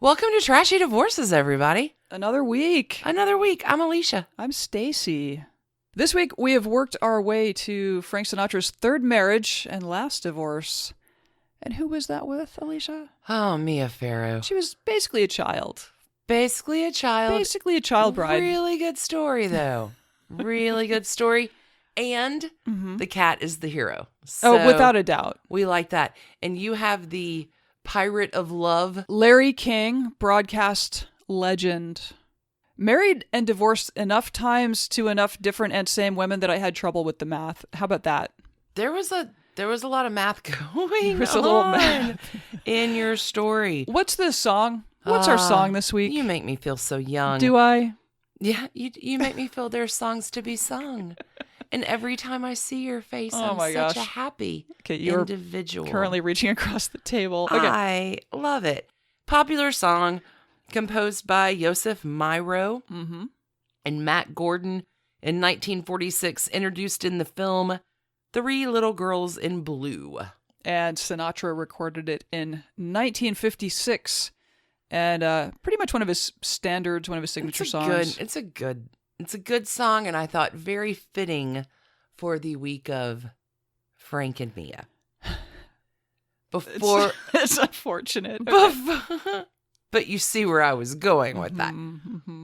Welcome to Trashy Divorces, everybody. Another week. I'm Alicia. I'm Stacie. This week, we have worked our way to Frank Sinatra's third marriage and last divorce. And who was that with, Alicia? Oh, Mia Farrow. She was basically a child. Basically a child bride. Really good story, though. Really good story. And the cat is the hero. So without a doubt. We like that. And you have the pirate of love. Larry King, broadcast legend. Married and divorced enough times to enough different and same women that I had trouble with the math. How about that? There was a lot of math going There was a little math in your story. What's this song? What's our song this week? You make me feel so young. Do I? Yeah, you make me feel there's songs to be sung. And every time I see your face, I'm such a happy individual. Currently reaching across the table. Okay. I love it. Popular song composed by Yosef Myro and Matt Gordon in 1946, introduced in the film Three Little Girls in Blue. And Sinatra recorded it in 1956. And pretty much one of his standards, one of his signature songs. It's a good song, and I thought very fitting for the week of Frank and Mia. It's unfortunate. But you see where I was going with that.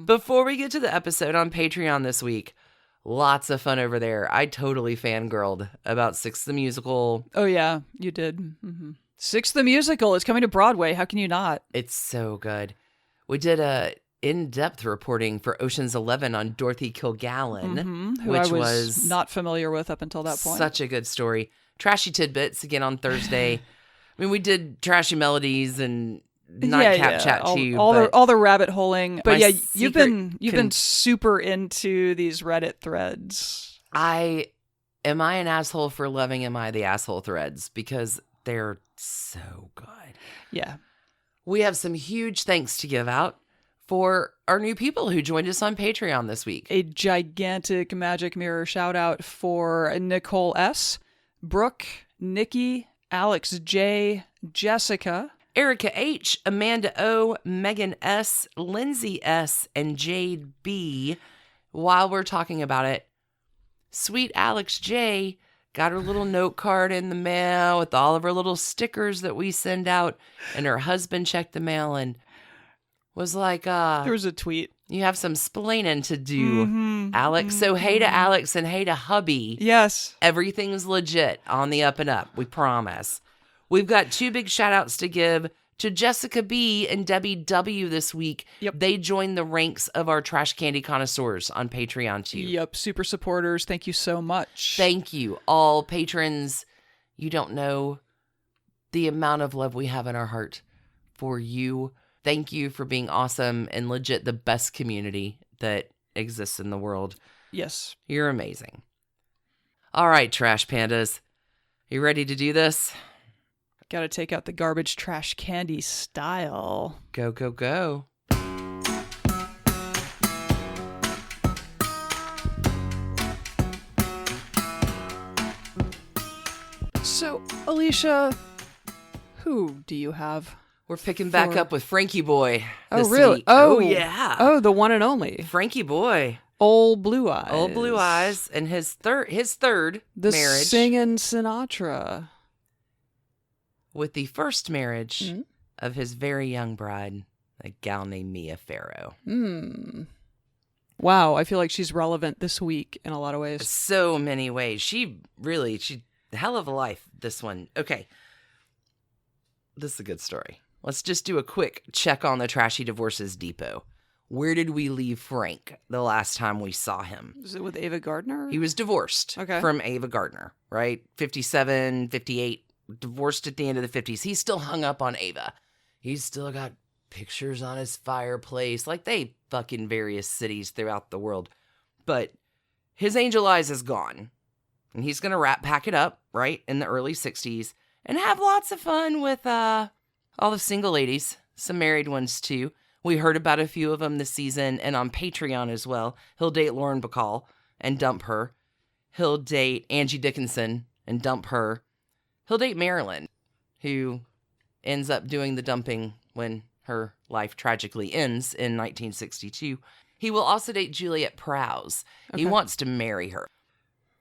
Before we get to the episode on Patreon this week, lots of fun over there. I totally fangirled about Six the Musical. Oh, yeah, you did. Six the Musical is coming to Broadway. How can you not? It's so good. We did a in-depth reporting for Ocean's 11 on Dorothy Kilgallen, who I was not familiar with up until that point. Such a good story. Trashy Tidbits again on Thursday. I mean, we did Trashy Melodies and Nightcap Chat too. All the rabbit holing. But yeah, you've been super into these Reddit threads. Am I an asshole for loving Am I the Asshole threads? Because they're so good. Yeah. We have some huge thanks to give out for our new people who joined us on Patreon this week. A gigantic Magic Mirror shout out for Nicole S., Brooke, Nikki, Alex J., Jessica, Erica H., Amanda O., Megan S., Lindsay S., and Jade B. While we're talking about it, sweet Alex J. got her little note card in the mail with all of her little stickers that we send out, and her husband checked the mail and was like, there was a tweet. You have some splaining to do, Alex. So hey to Alex and hey to hubby. Yes. Everything's legit on the up and up. We promise. We've got two big shout outs to give to Jessica B and Debbie W this week. Yep. They joined the ranks of our trash candy connoisseurs on Patreon too. Yep. Super supporters. Thank you so much. Thank you. All patrons. You don't know the amount of love we have in our heart for you. Thank you for being awesome and legit the best community that exists in the world. Yes. You're amazing. All right, Trash Pandas. You ready to do this? Gotta take out the garbage trash candy style. Go, go, go. So, Alicia, who do you have? We're picking back up with Frankie Boy this really? week. Oh, yeah. Oh, the one and only. Frankie Boy. Old Blue Eyes. Old Blue Eyes. And his third the marriage. Singin' Sinatra. With the first marriage of his very young bride, a gal named Mia Farrow. Wow, I feel like she's relevant this week in a lot of ways. So many ways. She hell of a life, this one. Okay. This is a good story. Let's just do a quick check on the Trashy Divorces Depot. Where did we leave Frank the last time we saw him? Is it with Ava Gardner? He was divorced from Ava Gardner, right? 57, 58, divorced at the end of the 50s. He's still hung up on Ava. He's still got pictures on his fireplace, like they fucking various cities throughout the world. But his angel eyes is gone. And he's going to pack it up, right, in the early 60s and have lots of fun with all the single ladies, some married ones too. We heard about a few of them this season and on Patreon as well. He'll date Lauren Bacall and dump her. He'll date Angie Dickinson and dump her. He'll date Marilyn, who ends up doing the dumping when her life tragically ends in 1962. He will also date Juliet Prowse. He wants to marry her.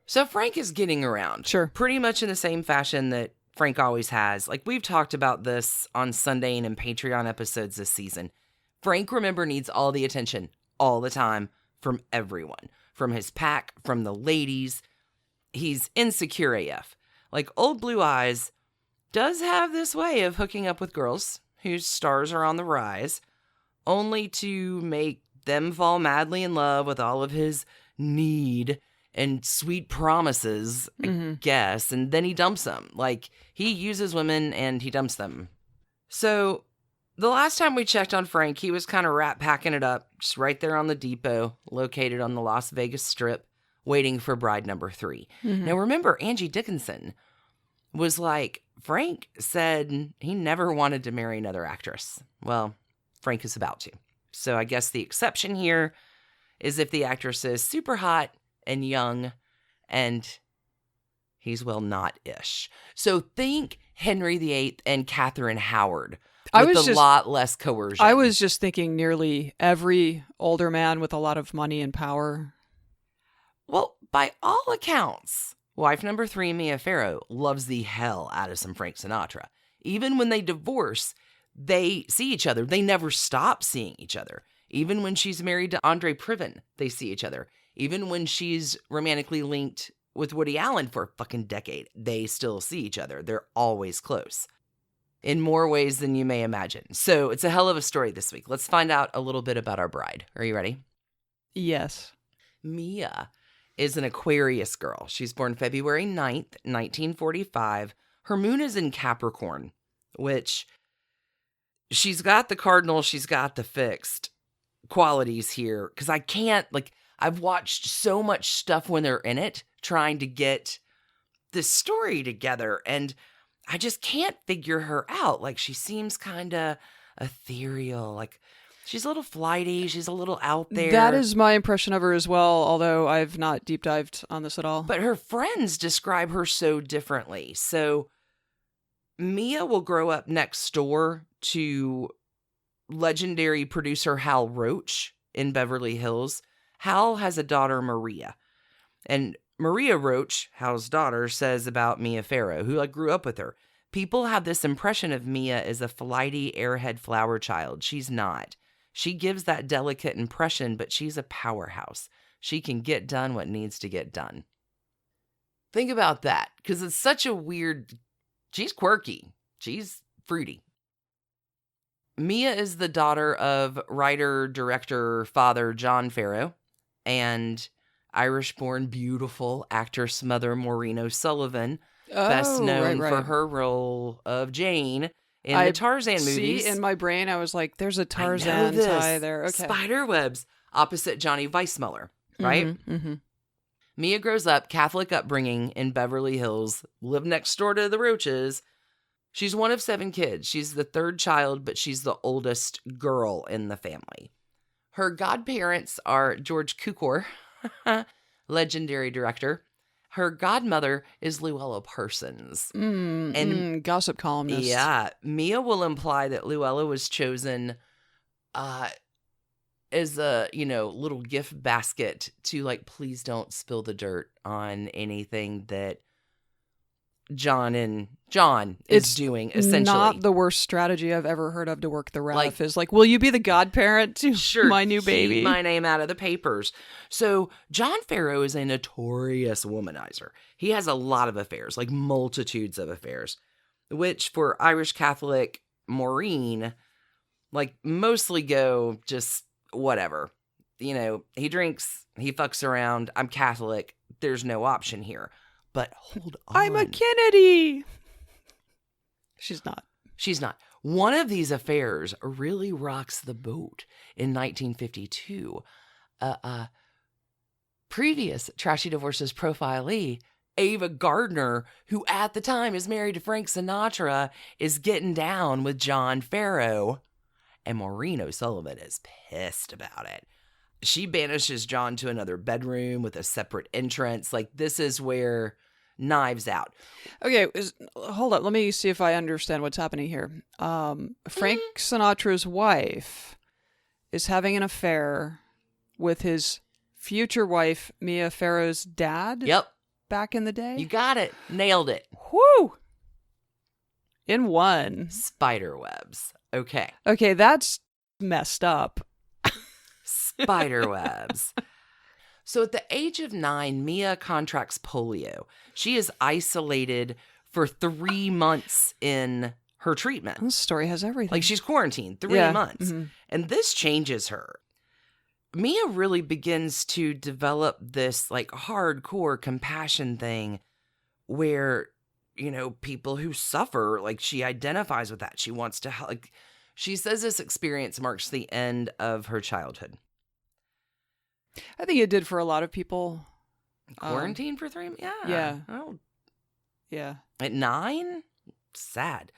So Frank is getting around. Sure. Pretty much in the same fashion that Frank always has. Like, we've talked about this on Sunday and Patreon episodes this season. Frank, remember, needs all the attention all the time from everyone. From his pack, from the ladies. He's insecure AF. Like, Old Blue Eyes does have this way of hooking up with girls whose stars are on the rise, only to make them fall madly in love with all of his need and sweet promises, I guess, and then he dumps them. Like, he uses women and he dumps them. So, the last time we checked on Frank, he was kind of rat packing it up, just right there on the depot, located on the Las Vegas Strip, waiting for bride number 3. Now, remember, Angie Dickinson was like, Frank said he never wanted to marry another actress. Well, Frank is about to. So I guess the exception here is if the actress is super hot and young, and he's, well, not-ish. So think Henry VIII and Catherine Howard with a lot less coercion. I was just thinking nearly every older man with a lot of money and power. Well, by all accounts, wife number 3, Mia Farrow, loves the hell out of some Frank Sinatra. Even when they divorce, they see each other. They never stop seeing each other. Even when she's married to Andre Previn, they see each other. Even when she's romantically linked with Woody Allen for a fucking decade, they still see each other. They're always close. In more ways than you may imagine. So it's a hell of a story this week. Let's find out a little bit about our bride. Are you ready? Yes. Mia is an Aquarius girl. She's born February 9th, 1945. Her moon is in Capricorn, which she's got the cardinal, she's got the fixed qualities here. Because I can't, like, I've watched so much stuff when they're in it, trying to get this story together, and I just can't figure her out. Like, she seems kind of ethereal, like, she's a little flighty. She's a little out there. That is my impression of her as well, although I've not deep dived on this at all. But her friends describe her so differently. So Mia will grow up next door to legendary producer Hal Roach in Beverly Hills. Hal has a daughter, Maria. And Maria Roach, Hal's daughter, says about Mia Farrow, who grew up with her. People have this impression of Mia as a flighty, airhead flower child. She's not. She gives that delicate impression, but she's a powerhouse. She can get done what needs to get done. Think about that, because it's such a weird... She's quirky. She's fruity. Mia is the daughter of writer-director father John Farrow and Irish-born beautiful actress mother Maureen O'Sullivan, best known for her role of Jane in the Tarzan movies. See, in my brain, I was like, there's a Tarzan tie there. Okay. Spiderwebs opposite Johnny Weissmuller, right? Mia grows up, Catholic upbringing in Beverly Hills, lived next door to the Roaches. She's one of 7 kids. She's the 3rd child, but she's the oldest girl in the family. Her godparents are George Cukor, legendary director. Her godmother is Luella Parsons. And gossip columnist. Yeah. Mia will imply that Luella was chosen as a, little gift basket to, please don't spill the dirt on anything that John is doing, essentially. Not the worst strategy I've ever heard of to work the ref is will you be the godparent to my new baby? Keep my name out of the papers. So John Farrow is a notorious womanizer. He has a lot of affairs, multitudes of affairs, which for Irish Catholic Maureen, mostly go just whatever. He drinks, he fucks around. I'm Catholic. There's no option here. But hold on. I'm a Kennedy. She's not. She's not. One of these affairs really rocks the boat in 1952. Previous Trashy Divorces profilee, Ava Gardner, who at the time is married to Frank Sinatra, is getting down with John Farrow. And Maureen O'Sullivan is pissed about it. She banishes John to another bedroom with a separate entrance. This is where Knives Out. Okay, hold up. Let me see if I understand what's happening here. Frank Sinatra's wife is having an affair with his future wife, Mia Farrow's dad? Yep. Back in the day? You got it. Nailed it. Whoo! In one. Spider webs. Okay. Okay, that's messed up. Spider webs. So at the age of 9, Mia contracts polio. She is isolated for 3 months in her treatment. This story has everything. Like she's quarantined 3 months. Mm-hmm. And this changes her. Mia really begins to develop this like hardcore compassion thing where, you know, people who suffer, like she identifies with that. She wants to help. Like, she says this experience marks the end of her childhood. I think it did for a lot of people. Quarantine for 3 months? Yeah. Yeah. Oh. Yeah. At 9? Sad.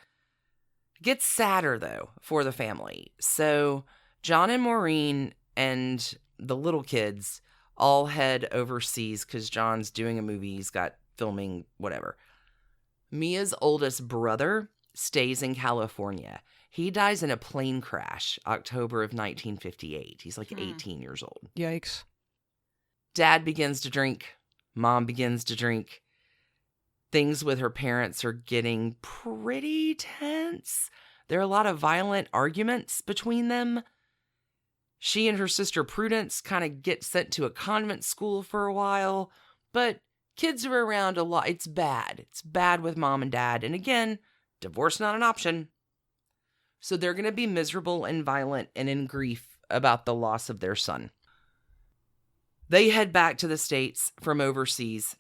It gets sadder, though, for the family. So John and Maureen and the little kids all head overseas because John's doing a movie. He's got filming, whatever. Mia's oldest brother stays in California. He dies in a plane crash, October of 1958. He's like 18 years old. Yikes. Dad begins to drink. Mom begins to drink. Things with her parents are getting pretty tense. There are a lot of violent arguments between them. She and her sister Prudence kind of get sent to a convent school for a while, but kids are around a lot. It's bad. It's bad with mom and dad. And again, divorce not an option. So they're going to be miserable and violent and in grief about the loss of their son. They head back to the States from overseas.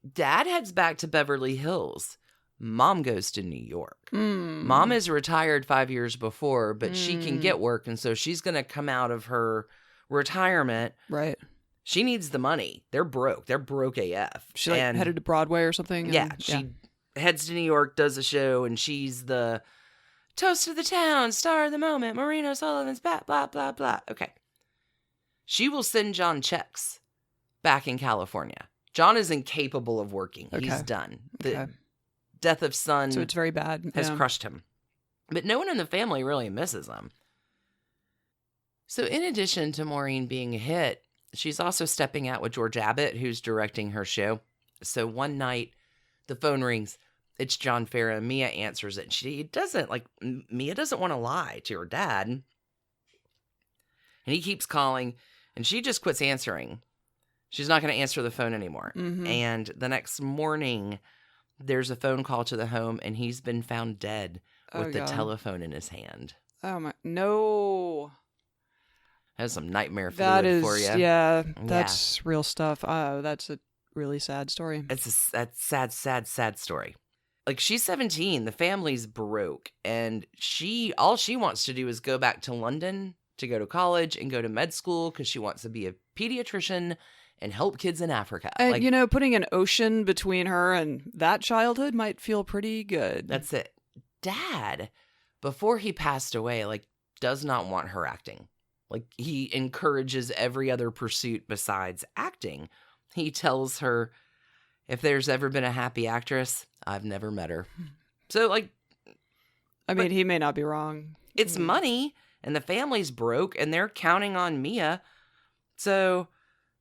Dad heads back to Beverly Hills. Mom goes to New York. Mom is retired 5 years before, but she can get work, and so she's going to come out of her retirement. Right. She needs the money. They're broke. They're broke AF. She headed to Broadway or something? Yeah. She heads to New York, does a show, and she's the toast of the town, star of the moment, Maureen O'Sullivan's blah, blah, blah, blah. Okay. She will send John checks back in California. John is incapable of working. Okay. He's done. The death of son so it's very bad. Has crushed him. But no one in the family really misses him. So in addition to Maureen being a hit, she's also stepping out with George Abbott, who's directing her show. So one night, the phone rings. It's John Farrow. Mia answers it. Mia doesn't want to lie to her dad. And he keeps calling, and she just quits answering. She's not going to answer the phone anymore. Mm-hmm. And the next morning, there's a phone call to the home, and he's been found dead with the telephone in his hand. Oh, my. No. That's some nightmare fluid for you. Yeah, that's real stuff. Oh, that's a really sad story. It's a sad story. Like, she's 17. The family's broke. And all she wants to do is go back to London to go to college and go to med school because she wants to be a pediatrician and help kids in Africa. And, putting an ocean between her and that childhood might feel pretty good. That's it. Dad, before he passed away, does not want her acting. He encourages every other pursuit besides acting. He tells her, if there's ever been a happy actress, I've never met her. So, he may not be wrong. It's money, and the family's broke, and they're counting on Mia. So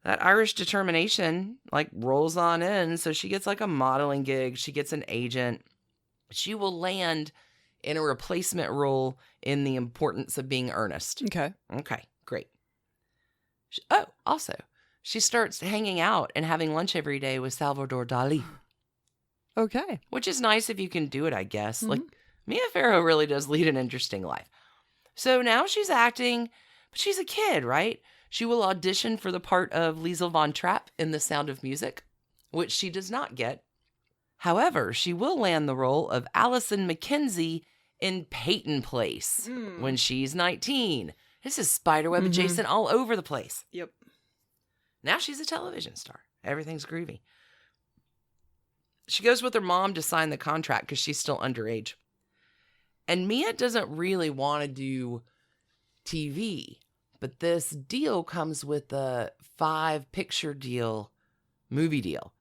that Irish determination, rolls on in. So she gets, a modeling gig. She gets an agent. She will land in a replacement role in The Importance of Being Earnest. Okay, great. Also, she starts hanging out and having lunch every day with Salvador Dali. Okay. Which is nice if you can do it, I guess. Mm-hmm. Mia Farrow really does lead an interesting life. So now she's acting, but she's a kid, right? She will audition for the part of Liesl von Trapp in The Sound of Music, which she does not get. However, she will land the role of Allison Mackenzie in Peyton Place when she's 19. This is spiderweb adjacent all over the place. Yep. Now she's a television star. Everything's groovy. She goes with her mom to sign the contract because she's still underage. And Mia doesn't really want to do TV, but this deal comes with a 5-picture deal, movie deal.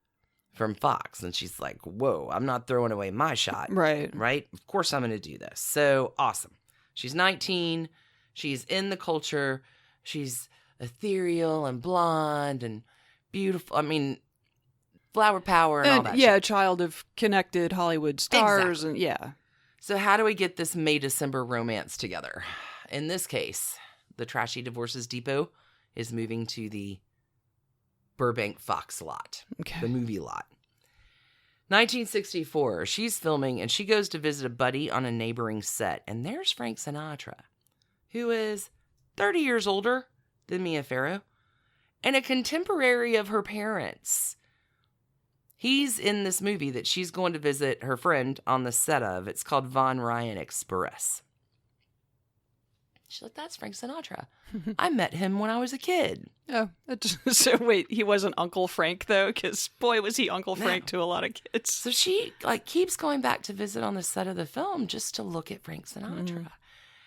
from Fox. And she's like, whoa, I'm not throwing away my shot. Right. Right? Of course I'm going to do this. So awesome. She's 19. She's in the culture. She's ethereal and blonde and beautiful. I mean, flower power and all that yeah, shit. a child of connected Hollywood stars. Exactly. And yeah. So how do we get this May-December romance together? In this case, the Trashy Divorces Depot is moving to the Burbank Fox lot, Okay. the movie lot. 1964, she's filming and she goes to visit a buddy on a neighboring set. And there's Frank Sinatra, who is 30 years older than Mia Farrow and a contemporary of her parents. He's in this movie that she's going to visit her friend on the set of. It's called Von Ryan Express. She's like, that's Frank Sinatra. I met him when I was a kid. Oh, so wait, he wasn't Uncle Frank though, because boy was he Uncle Frank to a lot of kids. So she keeps going back to visit on the set of the film just to look at Frank Sinatra.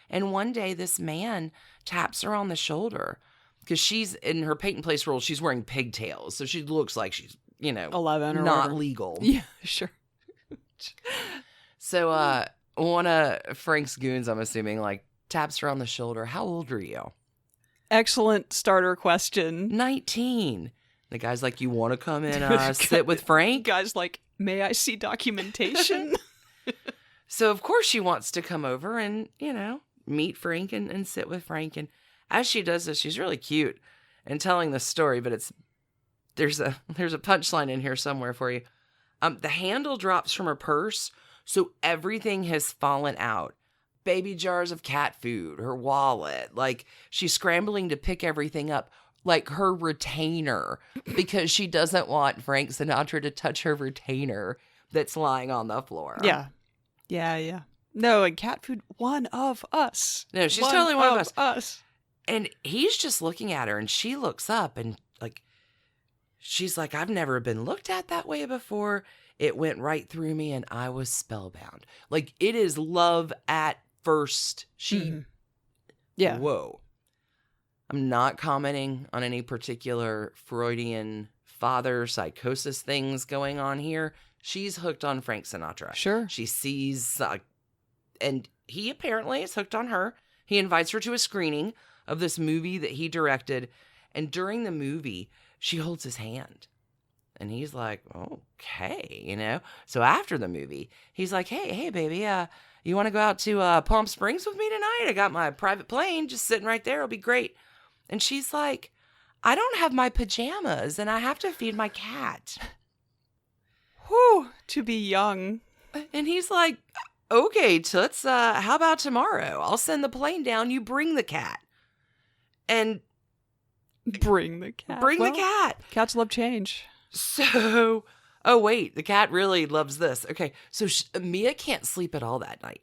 And one day this man taps her on the shoulder because she's in her Peyton Place role. She's wearing pigtails, so she looks like she's 11 or not whatever. legal. Yeah, sure. So one of Frank's goons, I'm assuming, taps her on the shoulder. How old are you? Excellent starter question. 19. The guy's like, you want to come and sit with Frank? Guy's like, may I see documentation? So, of course, she wants to come over and, meet Frank and sit with Frank. And as she does this, she's really cute and telling the story, but there's a punchline in here somewhere for you. The handle drops from her purse, so everything has fallen out. Baby jars of cat food, her wallet, she's scrambling to pick everything up, like her retainer, because she doesn't want Frank Sinatra to touch her retainer that's lying on the floor. Yeah. No, and cat food, one of us. No, she's totally one of us. And he's just looking at her, and she looks up, and she's like, I've never been looked at that way before. It went right through me, and I was spellbound. It is love at first. Yeah. Whoa. I'm not commenting on any particular Freudian father psychosis things going on here. She's hooked on Frank Sinatra. Sure. She sees, and he apparently is hooked on her. He invites her to a screening of this movie that he directed. And during the movie, she holds his hand. And he's like, okay, So after the movie, he's like, hey, baby, you want to go out to Palm Springs with me tonight? I got my private plane just sitting right there. It'll be great. And she's like, I don't have my pajamas and I have to feed my cat. Whew, to be young. And he's like, okay, Toots, how about tomorrow? I'll send the plane down. You bring the cat. And bring the cat. The cat. Cats love change. So, oh, wait, the cat really loves this. Okay, so Mia can't sleep at all that night.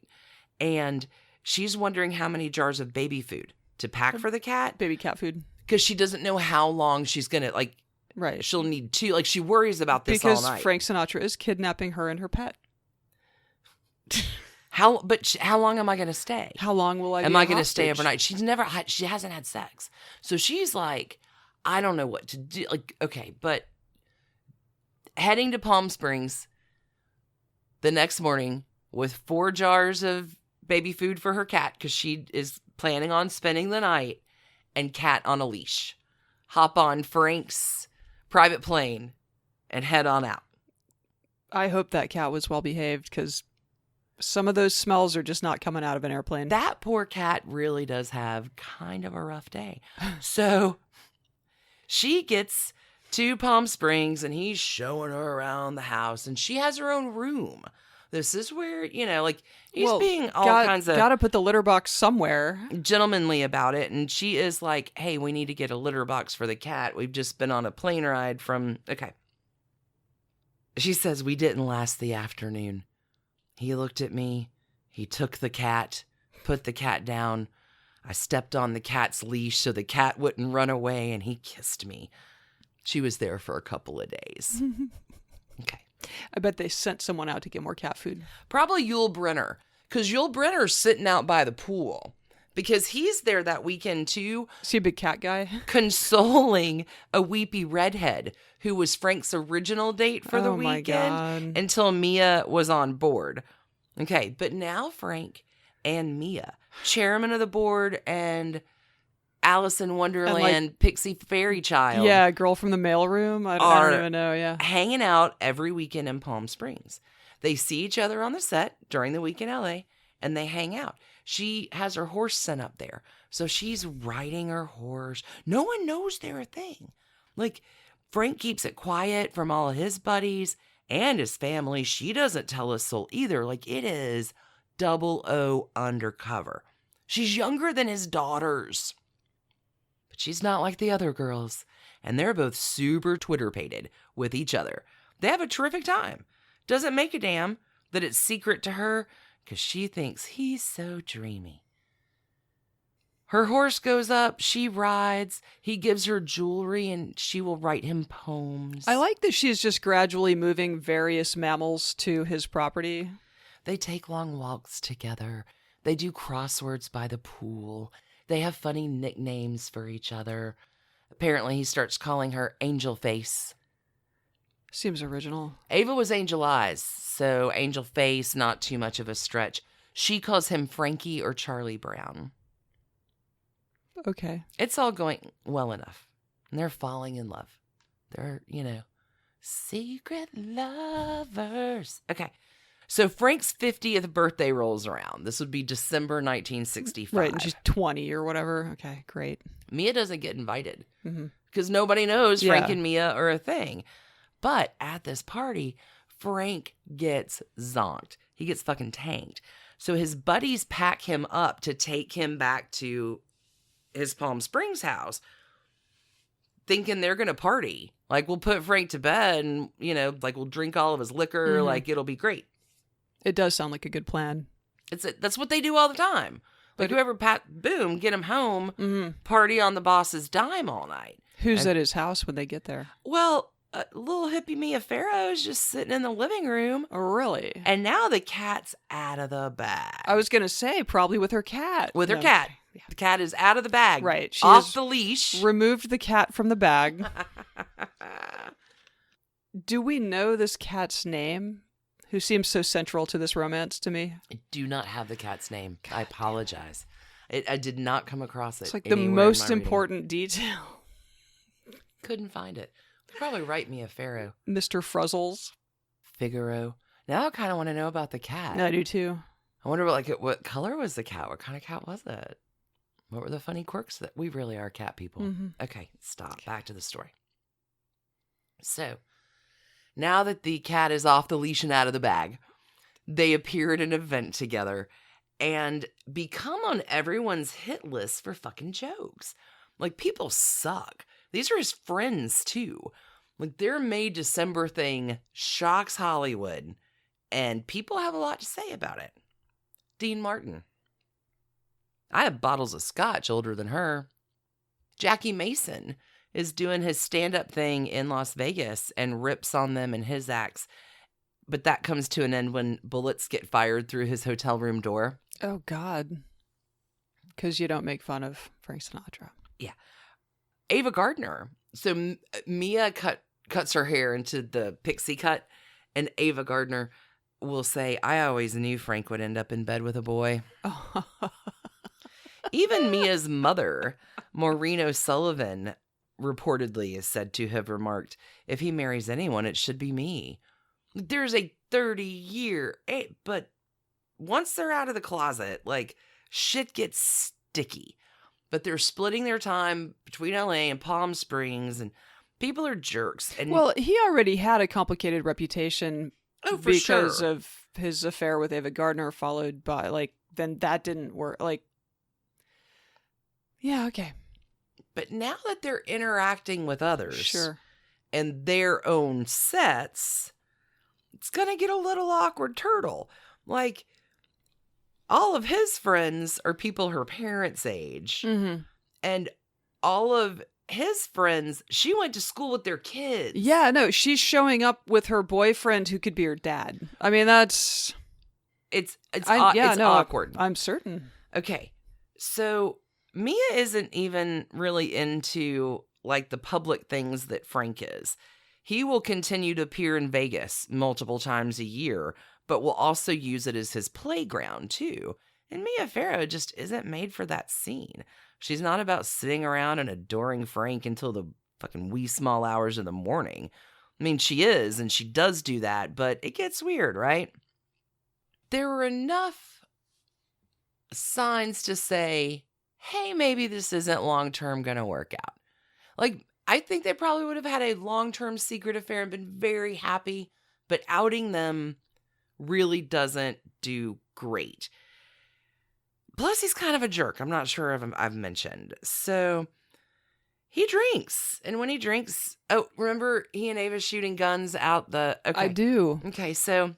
And she's wondering how many jars of baby food to pack for the cat. Baby cat food. Because she doesn't know how long she's going to, right. She'll need to, she worries about this because all night. Frank Sinatra is kidnapping her and her pet. How long am I going to stay? How long will I be Am I going to stay hostage? overnight? She hasn't had sex. So she's like, I don't know what to do. Okay, but heading to Palm Springs the next morning with 4 jars of baby food for her cat because she is planning on spending the night, and cat on a leash. Hop on Frank's private plane and head on out. I hope that cat was well behaved because some of those smells are just not coming out of an airplane. That poor cat really does have kind of a rough day. So she gets to Palm Springs and he's showing her around the house, and she has her own room. This is where, he's being kinds of... Gotta put the litter box somewhere. Gentlemanly about it. And she is like, hey, we need to get a litter box for the cat. We've just been on a plane ride from... Okay. She says, we didn't last the afternoon. He looked at me. He took the cat, put the cat down. I stepped on the cat's leash so the cat wouldn't run away, and he kissed me. She was there for a couple of days. Okay. I bet they sent someone out to get more cat food. Probably Yul Brynner, because Yul Brynner's sitting out by the pool because he's there that weekend too. Is he a big cat guy? Consoling a weepy redhead who was Frank's original date for the weekend until Mia was on board. Okay, but now Frank and Mia, chairman of the board and Alice in Wonderland, Pixie Fairy Child. Yeah, girl from the mailroom. I don't even know, yeah. Hanging out every weekend in Palm Springs. They see each other on the set during the week in LA, and they hang out. She has her horse sent up there. So she's riding her horse. No one knows they're a thing. Like, Frank keeps it quiet from all of his buddies and his family. She doesn't tell a soul either. Like, it is 00 undercover. She's younger than his daughters. But she's not like the other girls. And they're both super Twitter-pated with each other. They have a terrific time. Doesn't make a damn that it's secret to her because she thinks he's so dreamy. Her horse goes up, she rides, he gives her jewelry, and she will write him poems. I like that she's just gradually moving various mammals to his property. They take long walks together. They do crosswords by the pool. They have funny nicknames for each other. Apparently, he starts calling her Angel Face. Seems original. Ava was Angel Eyes, so Angel Face, not too much of a stretch. She calls him Frankie or Charlie Brown. Okay. It's all going well enough. And they're falling in love. They're, secret lovers. Okay. So Frank's 50th birthday rolls around. This would be December 1965. Right, and she's 20 or whatever. Okay, great. Mia doesn't get invited because nobody knows Frank and Mia are a thing. But at this party, Frank gets zonked. He gets fucking tanked. So his buddies pack him up to take him back to his Palm Springs house, thinking they're going to party. Like, we'll put Frank to bed and, we'll drink all of his liquor. Like, it'll be great. It does sound like a good plan. That's what they do all the time. Like, whoever boom, get him home, party on the boss's dime all night. Who's at his house when they get there? Well, little hippie Mia Farrow is just sitting in the living room. Oh, really? And now the cat's out of the bag. I was going to say, probably with her cat. With her cat. Yeah. The cat is out of the bag. Right. She off the leash. Removed the cat from the bag. Do we know this cat's name? Who seems so central to this romance to me? I do not have the cat's name. God. I apologize. I did not come across it. It's like the most important detail. Couldn't find it. They'll probably write me a Farrow. Mr. Fruzzles. Figaro. Now I kind of want to know about the cat. I do too. I wonder what color was the cat? What kind of cat was it? What were the funny quirks that we really are cat people? Okay, stop. Okay. Back to the story. So, now that the cat is off the leash and out of the bag, they appear at an event together and become on everyone's hit list for fucking jokes. Like, people suck. These are his friends, too. Like, their May December thing shocks Hollywood, and people have a lot to say about it. Dean Martin. I have bottles of scotch older than her. Jackie Mason is doing his stand-up thing in Las Vegas and rips on them in his acts. But that comes to an end when bullets get fired through his hotel room door. Oh, God. Because you don't make fun of Frank Sinatra. Yeah. Ava Gardner. So Mia cuts her hair into the pixie cut, and Ava Gardner will say, I always knew Frank would end up in bed with a boy. Even Mia's mother, Maureen O'Sullivan, reportedly is said to have remarked, if he marries anyone, it should be me. There's a 30-year, but once they're out of the closet, like, shit gets sticky. But they're splitting their time between LA and Palm Springs, and people are jerks. And well, he already had a complicated reputation because of his affair with Ava Gardner, followed by, then that didn't work. Yeah, okay. But now that they're interacting with others sure. and their own sets, it's going to get a little awkward turtle. Like, all of his friends are people her parents' age. And all of his friends, she went to school with their kids. Yeah, no, she's showing up with her boyfriend who could be her dad. I mean, that's... It's awkward. I'm certain. Okay. So Mia isn't even really into like the public things that Frank is. He will continue to appear in Vegas multiple times a year, but will also use it as his playground too. And Mia Farrow just isn't made for that scene. She's not about sitting around and adoring Frank until the fucking wee small hours of the morning. I mean, she is, and she does do that, but it gets weird, right? There were enough signs to say, hey, maybe this isn't long-term going to work out. Like, I think they probably would have had a long-term secret affair and been very happy, but outing them really doesn't do great. Plus, he's kind of a jerk. I'm not sure if I've mentioned. So, he drinks. And when he drinks... Oh, remember he and Ava shooting guns out the... Okay. I do. Okay, so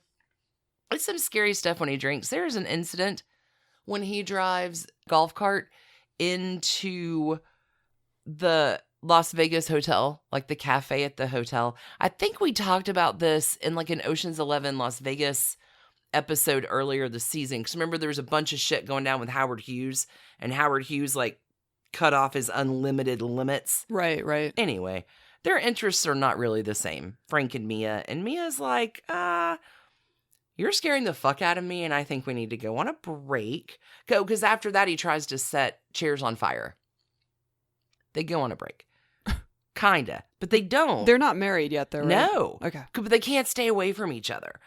it's some scary stuff when he drinks. There's an incident when he drives a golf cart into the Las Vegas hotel, like the cafe at the hotel. I think we talked about this in like an Ocean's 11 Las Vegas episode earlier this season. Because remember, there was a bunch of shit going down with Howard Hughes, and Howard Hughes like cut off his unlimited limits. Right. Anyway, their interests are not really the same, Frank and Mia. And Mia's like, you're scaring the fuck out of me, and I think we need to go on a break. Because after that, he tries to set chairs on fire. They go on a break. Kinda. But they don't. They're not married yet, though, right? No. Okay. But they can't stay away from each other.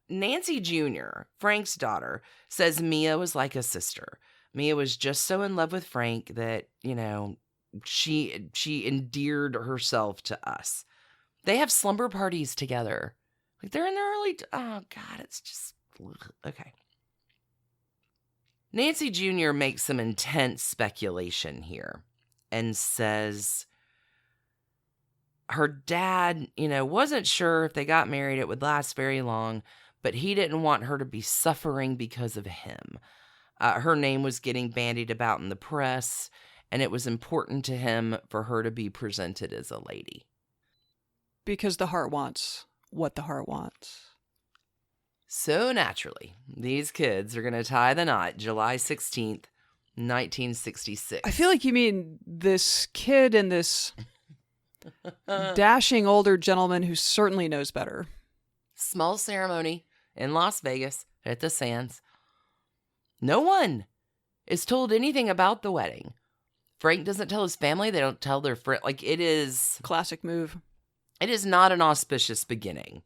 Nancy Jr., Frank's daughter, says Mia was like a sister. Mia was just so in love with Frank that, you know, she endeared herself to us. They have slumber parties together. Like, they're in their early... Oh, God, it's just... Okay. Nancy Jr. makes some intense speculation here and says her dad, you know, wasn't sure if they got married it would last very long, but he didn't want her to be suffering because of him. Her name was getting bandied about in the press, and it was important to him for her to be presented as a lady. Because the heart wants what the heart wants. So naturally, these kids are going to tie the knot July 16th, 1966. I feel like you mean this kid and this dashing older gentleman who certainly knows better. Small ceremony in Las Vegas at the Sands. No one is told anything about the wedding. Frank doesn't tell his family. They don't tell their friend. Like, it is... Classic move. It is not an auspicious beginning.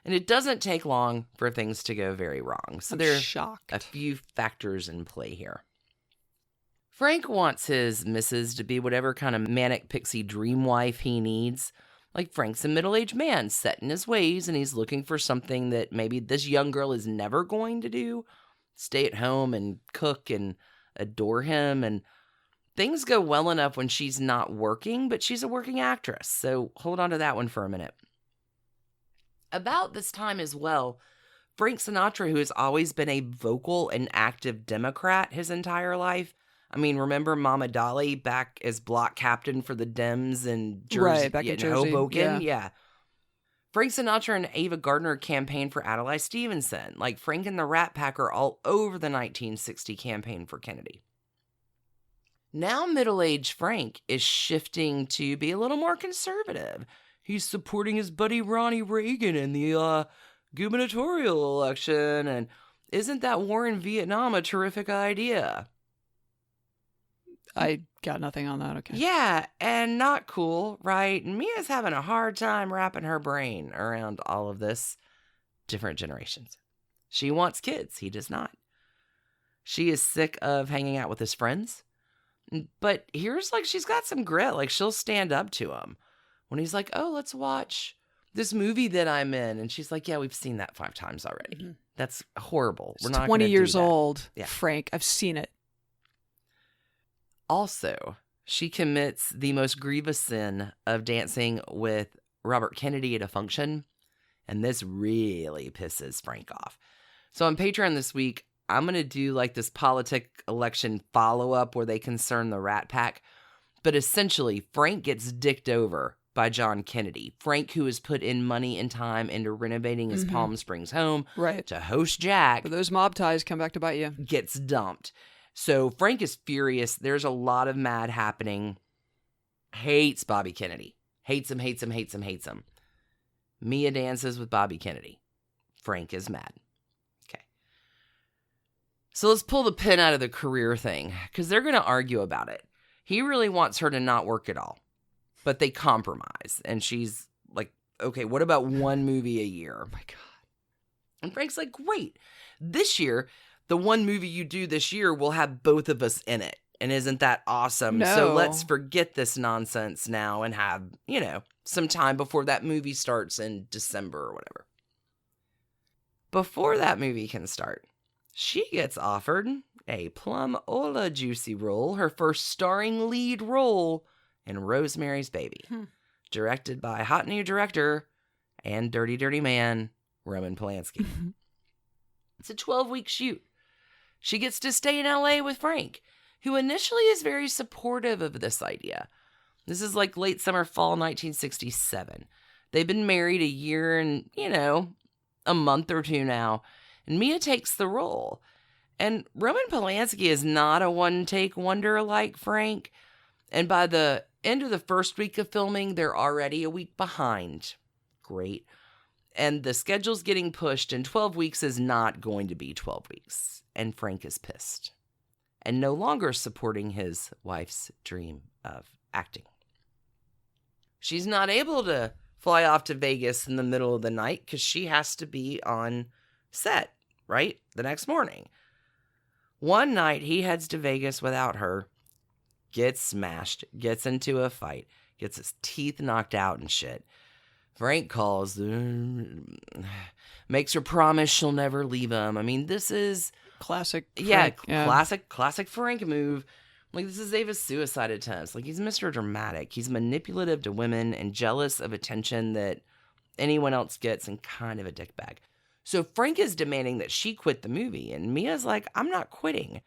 And it doesn't take long for things to go very wrong. So there are a few factors in play here. Frank wants his missus to be whatever kind of manic pixie dream wife he needs. Like, Frank's a middle-aged man set in his ways, and he's looking for something that maybe this young girl is never going to do. Stay at home and cook and adore him. And things go well enough when she's not working, but she's a working actress. So hold on to that one for a minute. About this time as well, Frank Sinatra, who has always been a vocal and active Democrat his entire life. I mean, remember Mama Dolly back as block captain for the Dems in Jersey? Right, back in Jersey. Hoboken? Yeah. Frank Sinatra and Ava Gardner campaigned for Adlai Stevenson. Like, Frank and the Rat Pack are all over the 1960 campaign for Kennedy. Now middle-aged Frank is shifting to be a little more conservative. He's supporting his buddy Ronnie Reagan in the gubernatorial election, and isn't that war in Vietnam a terrific idea? I got nothing on that, okay. Yeah, and not cool, right? And Mia's having a hard time wrapping her brain around all of this. Different generations. She wants kids. He does not. She is sick of hanging out with his friends. But here's like she's got some grit. Like, she'll stand up to him. When he's like, oh, let's watch this movie that I'm in. And she's like, yeah, we've seen that 5 times already. Mm-hmm. That's horrible. We're not 20 years old, yeah. Frank. I've seen it. Also, she commits the most grievous sin of dancing with Robert Kennedy at a function. And this really pisses Frank off. So on Patreon this week, I'm going to do like this politic election follow-up where they concern the Rat Pack. But essentially, Frank gets dicked over by John Kennedy. Frank, who has put in money and time into renovating his Palm Springs home to host Jack. But those mob ties come back to bite you. Gets dumped. So Frank is furious. There's a lot of mad happening. Hates Bobby Kennedy. Hates him, hates him, hates him, hates him. Mia dances with Bobby Kennedy. Frank is mad. Okay. So let's pull the pin out of the career thing, because they're going to argue about it. He really wants her to not work at all, but they compromise. And she's like, okay, what about one movie a year? Oh my God. And Frank's like, great. This year, the one movie you do this year will have both of us in it. And isn't that awesome? No. So let's forget this nonsense now and have, some time before that movie starts in December or whatever. Before that movie can start, she gets offered a plum ola juicy role, her first starring lead role in Rosemary's Baby, directed by hot new director and dirty, dirty man, Roman Polanski. It's a 12-week shoot. She gets to stay in LA with Frank, who initially is very supportive of this idea. This is like late summer, fall 1967. They've been married a year and, a month or two now, and Mia takes the role. And Roman Polanski is not a one-take wonder like Frank, and by the end of the first week of filming, they're already a week behind. Great. And the schedule's getting pushed, and 12 weeks is not going to be 12 weeks. And Frank is pissed and no longer supporting his wife's dream of acting. She's not able to fly off to Vegas in the middle of the night because she has to be on set, right? The next morning. One night, he heads to Vegas without her, gets smashed, gets into a fight, gets his teeth knocked out and shit. Frank calls, makes her promise she'll never leave him. I mean, this is... Classic Frank. Classic Frank move. Like, this is Ava's suicide attempts. Like, he's Mr. Dramatic. He's manipulative to women and jealous of attention that anyone else gets and kind of a dickbag. So Frank is demanding that she quit the movie, and Mia's like, I'm not quitting.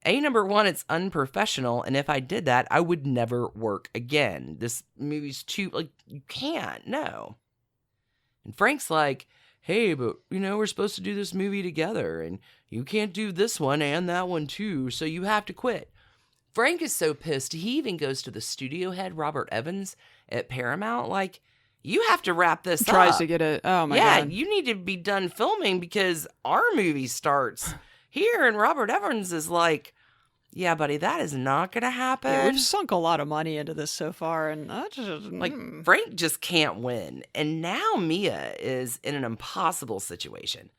Number one, it's unprofessional, and if I did that, I would never work again. This movie's too, you can't, no. And Frank's like, hey, but, we're supposed to do this movie together, and you can't do this one and that one too, so you have to quit. Frank is so pissed, he even goes to the studio head, Robert Evans, at Paramount, like, you have to wrap this up. Tries to get it, oh my God. Yeah, you need to be done filming because our movie starts here, and Robert Evans is like, yeah, buddy, that is not going to happen. Yeah, we've sunk a lot of money into this so far, and Frank just can't win. And now Mia is in an impossible situation.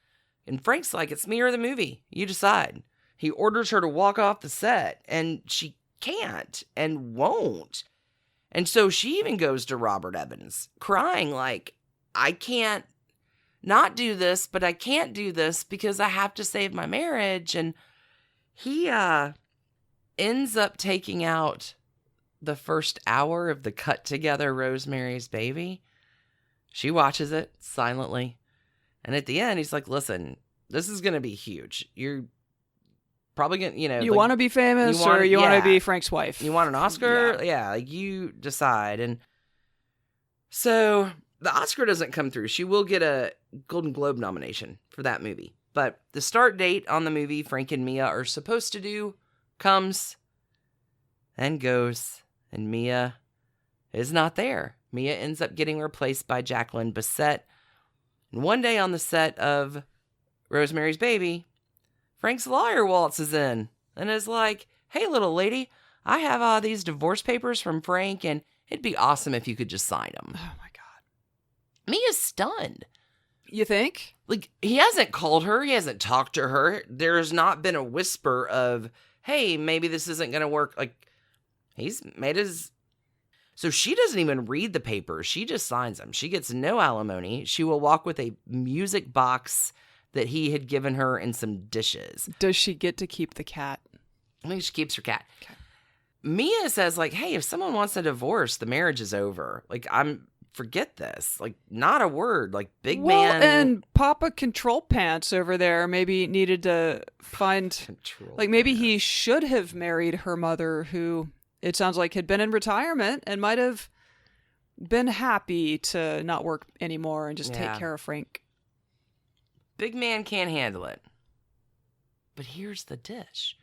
And Frank's like, it's me or the movie. You decide. He orders her to walk off the set, and she can't and won't. And so she even goes to Robert Evans, crying like, I can't not do this, but I can't do this because I have to save my marriage. And he ends up taking out the first hour of the cut together Rosemary's Baby. She watches it silently. And at the end, he's like, listen, this is going to be huge. You're probably going to, You want to be famous or you want to be Frank's wife? You want an Oscar? Yeah, you decide. And so the Oscar doesn't come through. She will get a Golden Globe nomination for that movie. But the start date on the movie Frank and Mia are supposed to do comes and goes, and Mia is not there. Mia ends up getting replaced by Jacqueline Bisset. And one day on the set of Rosemary's Baby, Frank's lawyer waltzes in and is like, hey, little lady, I have these divorce papers from Frank, and it'd be awesome if you could just sign them. Oh, my God. Mia's stunned. You think? Like, he hasn't called her. He hasn't talked to her. There's not been a whisper of, hey, maybe this isn't going to work. Like, he's made his... So she doesn't even read the papers. She just signs them. She gets no alimony. She will walk with a music box that he had given her and some dishes. Does she get to keep the cat? I think she keeps her cat. Okay. Mia says, like, hey, if someone wants a divorce, the marriage is over. Like, forget this. Like, not a word. Like, big man. And Papa Control Pants over there maybe needed to find... maybe he should have married her mother, who... it sounds like had been in retirement and might have been happy to not work anymore and just take Yeah. care of Frank. Big man can't handle it. But here's the dish.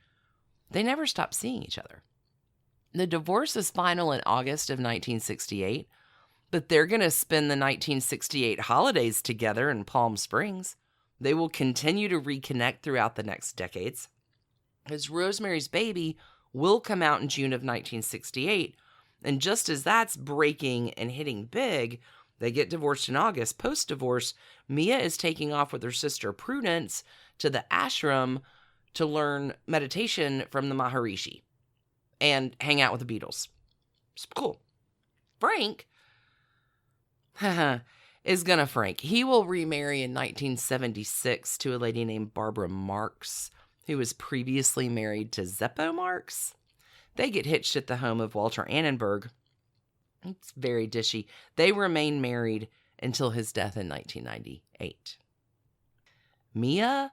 They never stop seeing each other. The divorce is final in August of 1968, but they're going to spend the 1968 holidays together in Palm Springs. They will continue to reconnect throughout the next decades. His Rosemary's Baby will come out in June of 1968, and just as that's breaking and hitting big, they get divorced in August. Post-divorce, Mia is taking off with her sister Prudence to the ashram to learn meditation from the Maharishi and hang out with the Beatles. It's cool. Frank is gonna Frank. He will remarry in 1976 to a lady named Barbara Marx, who was previously married to Zeppo Marx. They get hitched at the home of Walter Annenberg. It's very dishy. They remain married until his death in 1998. Mia,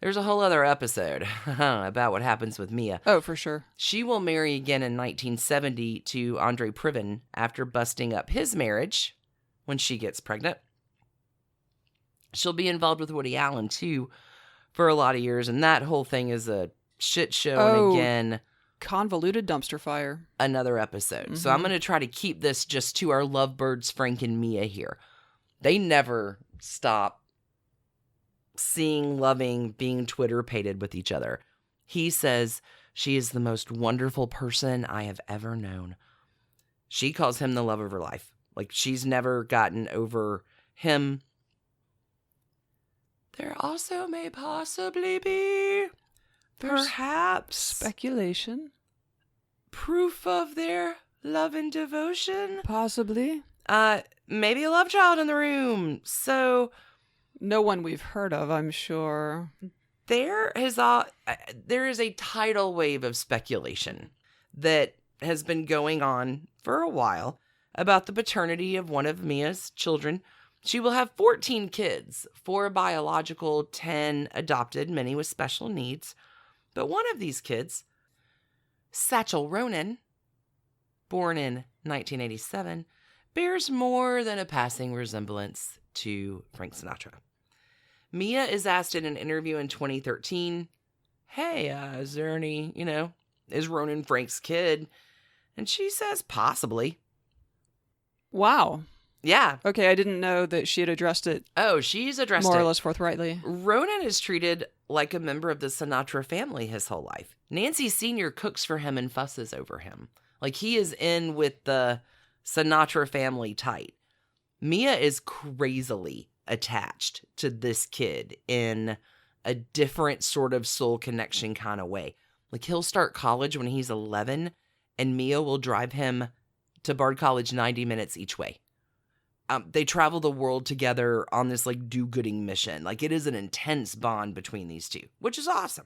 there's a whole other episode about what happens with Mia. Oh, for sure. She will marry again in 1970 to Andre Previn after busting up his marriage when she gets pregnant. She'll be involved with Woody Allen, too, for a lot of years, and that whole thing is a shit show. Oh. And again, Convoluted dumpster fire. another episode. So I'm going to try to keep this just to our lovebirds, Frank and Mia here. They never stop seeing, loving, being Twitter-pated with each other. He says she is the most wonderful person I have ever known. She calls him the love of her life. Like, she's never gotten over him. There also may possibly be, perhaps, Speculation. proof of their love and devotion. Possibly. Maybe a love child in the room. So No one we've heard of, I'm sure. there is a tidal wave of speculation that has been going on for a while about the paternity of one of Mia's children. She will have 14 kids, 4 biological, 10 adopted, many with special needs. But one of these kids, Satchel Ronan, born in 1987, bears more than a passing resemblance to Frank Sinatra. Mia is asked in an interview in 2013, hey, is there any, is Ronan Frank's kid? And she says, possibly. Wow. Yeah. Okay, I didn't know that she had addressed it Oh, she's addressed more it. or less forthrightly. Ronan is treated like a member of the Sinatra family his whole life. Nancy Sr. cooks for him and fusses over him. Like, he is in with the Sinatra family tight. Mia is crazily attached to this kid in a different sort of soul connection kind of way. Like, he'll start college when he's 11, and Mia will drive him to Bard College 90 minutes each way. They travel the world together on this, like, do-gooding mission. Like, it is an intense bond between these two, which is awesome.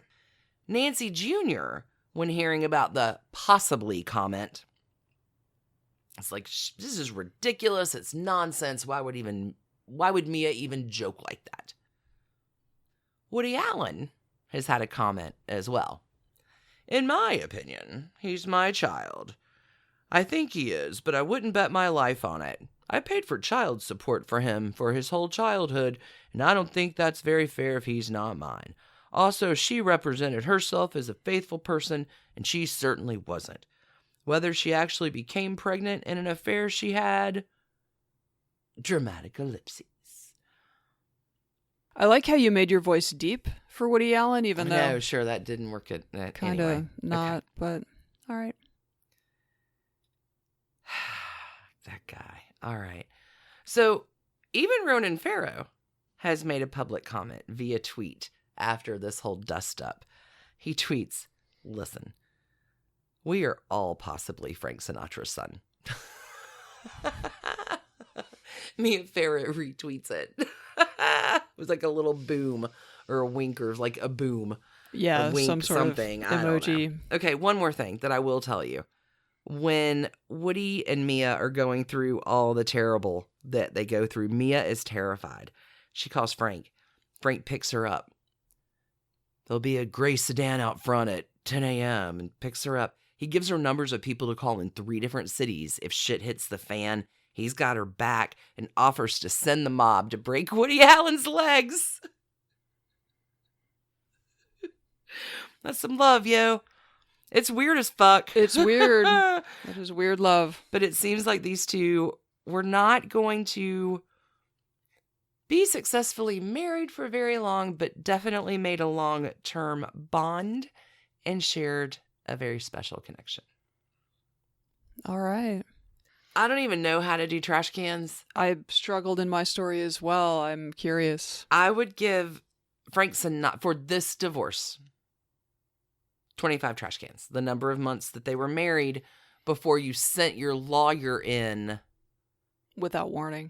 Nancy Jr., when hearing about the possibly comment, it's like, this is ridiculous. It's nonsense. Why would Mia even joke like that? Woody Allen has had a comment as well. In my opinion, he's my child. I think he is, but I wouldn't bet my life on it. I paid for child support for him for his whole childhood, and I don't think that's very fair if he's not mine. Also, she represented herself as a faithful person, and she certainly wasn't. Whether she actually became pregnant in an affair she had... Dramatic ellipses. I like how you made your voice deep for Woody Allen, even though... No, sure, that didn't work at Kind of anyway. not, Okay. but all right. That guy. All right. So, even Ronan Farrow has made a public comment via tweet after this whole dust-up. He tweets, listen, we are all possibly Frank Sinatra's son. Mia Farrow retweets it. It was like a little boom or a wink or like a boom. Yeah, a wink, some sort something. of I don't emoji. know. Okay, one more thing that I will tell you. When Woody and Mia are going through all the terrible that they go through, Mia is terrified. She calls Frank. Frank picks her up. There'll be a gray sedan out front at 10 a.m. and picks her up. He gives her numbers of people to call in 3 different cities if shit hits the fan. He's got her back and offers to send the mob to break Woody Allen's legs. That's some love, yo. It's weird as fuck. It's weird. It is weird love. But it seems like these two were not going to be successfully married for very long, but definitely made a long-term bond and shared a very special connection. All right. I don't even know how to do trash cans. I struggled in my story as well. I'm curious. I would give Frank Sinatra, for this divorce, 25 trash cans. The number of months that they were married before you sent your lawyer in. Without warning.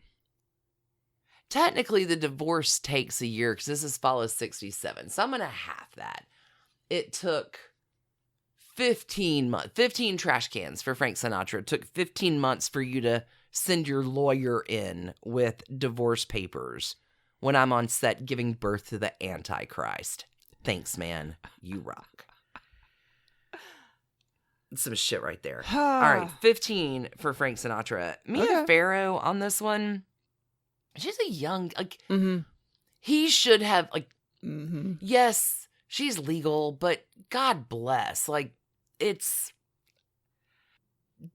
Technically, the divorce takes a year because this is follows 67. So I'm going to half that. It took 15 months, 15 trash cans for Frank Sinatra. It took 15 months for you to send your lawyer in with divorce papers when I'm on set giving birth to the Antichrist. Thanks, man. You rock. Some shit right there. All right, 15 for Frank Sinatra. Mia Farrow on this one. She's a young, like, he should have, like, yes, she's legal, but God bless. Like,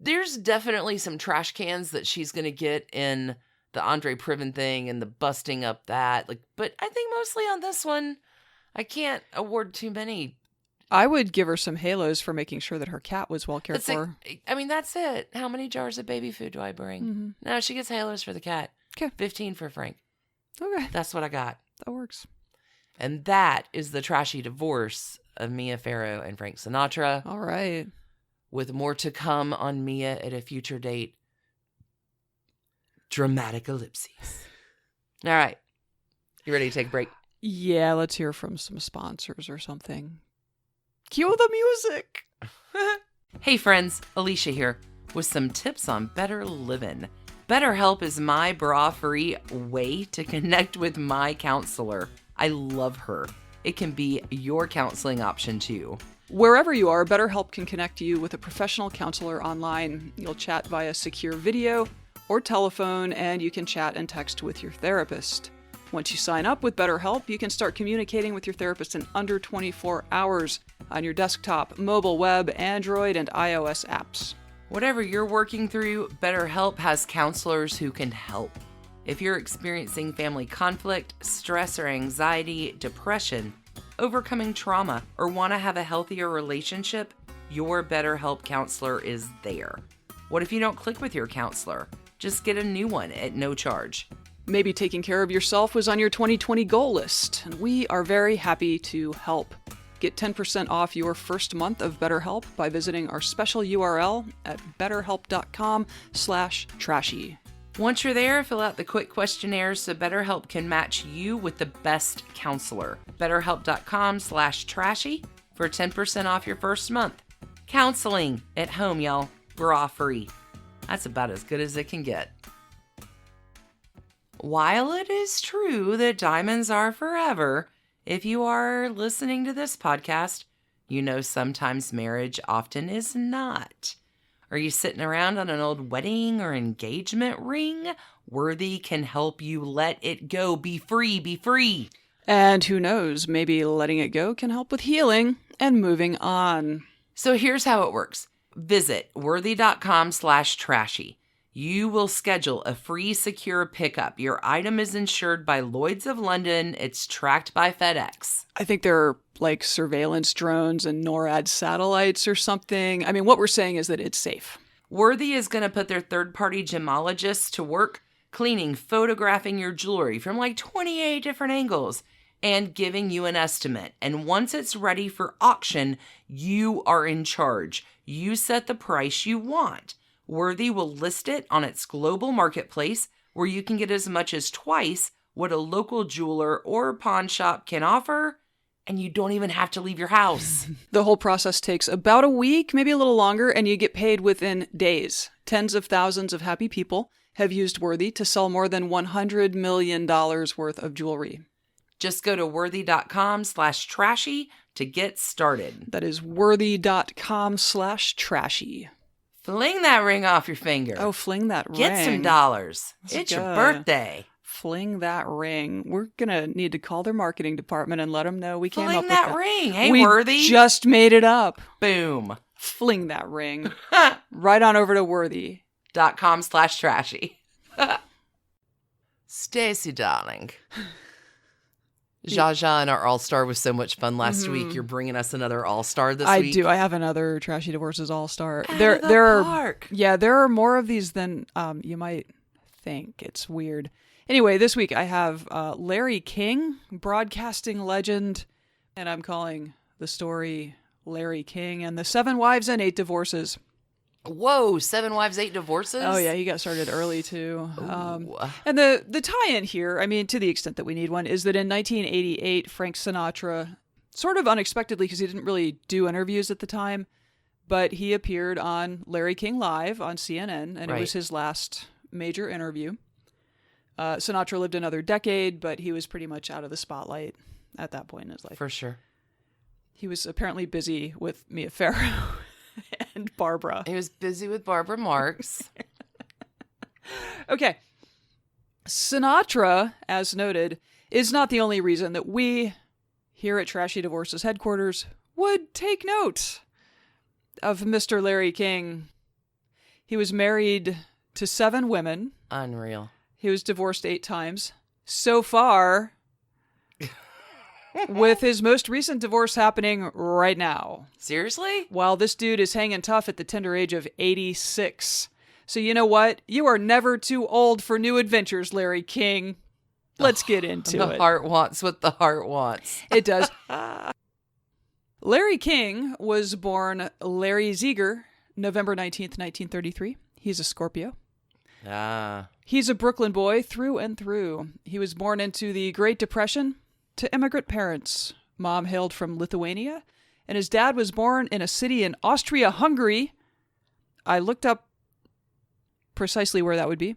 there's definitely some trash cans that she's going to get in the Andre Previn thing and the busting up that. Like, but I think mostly on this one, I can't award too many. I would give her some halos for making sure that her cat was well cared for. I mean, that's it. How many jars of baby food do I bring? No, she gets halos for the cat. Okay. 15 for Frank. Okay. That's what I got. That works. And that is the trashy divorce of Mia Farrow and Frank Sinatra. All right. With more to come on Mia at a future date. Dramatic ellipses. All right. You ready to take a break? Yeah, let's hear from some sponsors or something. Cue the music. Hey friends, Alicia here with some tips on better living. BetterHelp is my bra-free way to connect with my counselor. I love her. It can be your counseling option too. Wherever you are, BetterHelp can connect you with a professional counselor online. You'll chat via secure video or telephone, and you can chat and text with your therapist. Once you sign up with BetterHelp, you can start communicating with your therapist in under 24 hours on your desktop, mobile web, Android, and iOS apps. Whatever you're working through, BetterHelp has counselors who can help. If you're experiencing family conflict, stress or anxiety, depression, overcoming trauma, or want to have a healthier relationship, your BetterHelp counselor is there. What if you don't click with your counselor? Just get a new one at no charge. Maybe taking care of yourself was on your 2020 goal list, and we are very happy to help. Get 10% off your first month of BetterHelp by visiting our special URL at betterhelp.com/trashy. Once you're there, fill out the quick questionnaire so BetterHelp can match you with the best counselor. betterhelp.com/trashy for 10% off your first month. Counseling at home, y'all. Bra free. That's about as good as it can get. While it is true that diamonds are forever, if you are listening to this podcast, you know sometimes marriage often is not. Are you sitting around on an old wedding or engagement ring? Worthy can help you let it go. Be free, be free. And who knows, maybe letting it go can help with healing and moving on. So here's how it works. Visit worthy.com/trashy. You will schedule a free secure pickup. Your item is insured by Lloyd's of London. It's tracked by FedEx. I think there are like surveillance drones and NORAD satellites or something. I mean, what we're saying is that it's safe. Worthy is going to put their third-party gemologists to work cleaning, photographing your jewelry from like 28 different angles and giving you an estimate. And once it's ready for auction, you are in charge. You set the price you want. Worthy will list it on its global marketplace where you can get as much as twice what a local jeweler or pawn shop can offer, and you don't even have to leave your house. The whole process takes about a week, maybe a little longer, and you get paid within days. Tens of thousands of happy people have used Worthy to sell more than $100 million worth of jewelry. Just go to worthy.com/trashy to get started. That is worthy.com/trashy. Fling that ring off your finger. Oh, fling that ring. Get some dollars. It's your birthday. Fling that ring. We're going to need to call their marketing department and let them know we came up with that ring. Hey, we Worthy. Just made it up. Boom. Fling that ring. Right on over to Worthy.com/trashy. Stacie, darling. Zsa and our All-Star was so much fun last week. You're bringing us another All-Star this week? I do. I have another Trashy Divorces All-Star. There are more of these than you might think. It's weird. Anyway, this week I have Larry King, broadcasting legend, and I'm calling the story Larry King and the 7 Wives and 8 Divorces. Whoa, 7 Wives, 8 Divorces? Oh, yeah, he got started early, too. And the tie-in here, I mean, to the extent that we need one, is that in 1988, Frank Sinatra, sort of unexpectedly, because he didn't really do interviews at the time, but he appeared on Larry King Live on CNN, and It was his last major interview. Sinatra lived another decade, but he was pretty much out of the spotlight at that point in his life. For sure. He was apparently busy with Mia Farrow and Barbara. He was busy with Barbara Marx. Okay. Sinatra, as noted, is not the only reason that we, here at Trashy Divorces headquarters, would take note of Mr. Larry King. He was married to 7 women. Unreal. He was divorced 8 times. So far, with his most recent divorce happening right now. Seriously? While this dude is hanging tough at the tender age of 86. So you know what? You are never too old for new adventures, Larry King. Let's get into it. The heart wants what the heart wants. It does. Larry King was born Larry Zeger, November 19th, 1933. He's a Scorpio. He's a Brooklyn boy through and through. He was born into the Great Depression to immigrant parents. Mom hailed from Lithuania, and his dad was born in a city in Austria-Hungary. I looked up precisely where that would be,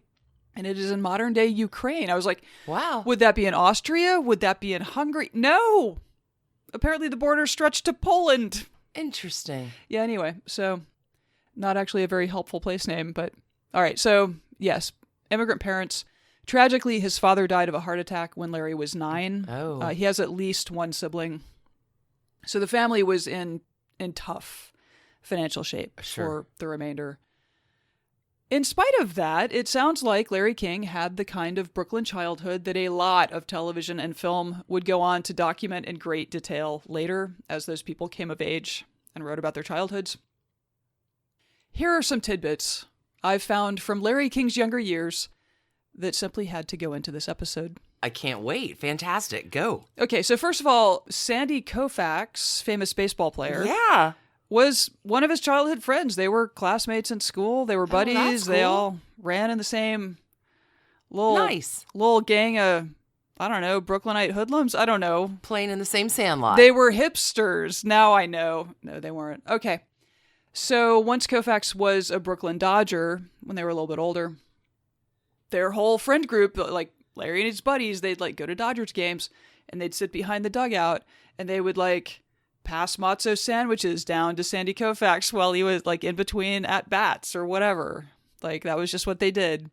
and it is in modern-day Ukraine. I was like, wow. Would that be in Austria? Would that be in Hungary? No! Apparently the border stretched to Poland. Interesting. Yeah, anyway, so not actually a very helpful place name, but all right, so yes, immigrant parents. Tragically, his father died of a heart attack when Larry was 9. Oh. He has at least one sibling. So the family was in tough financial shape for the remainder. In spite of that, it sounds like Larry King had the kind of Brooklyn childhood that a lot of television and film would go on to document in great detail later as those people came of age and wrote about their childhoods. Here are some tidbits I've found from Larry King's younger years that simply had to go into this episode. I can't wait. Fantastic. Go. Okay, so first of all, Sandy Koufax, famous baseball player. Yeah. Was one of his childhood friends. They were classmates in school. They were buddies. That's cool. They all ran in the same little gang of, I don't know, Brooklynite hoodlums? I don't know. Playing in the same sandlot. They were hipsters. Now I know. No, they weren't. Okay. So once Koufax was a Brooklyn Dodger, when they were a little bit older, their whole friend group, like Larry and his buddies, they'd like go to Dodgers games and they'd sit behind the dugout and they would like pass matzo sandwiches down to Sandy Koufax while he was like in between at bats or whatever. Like that was just what they did.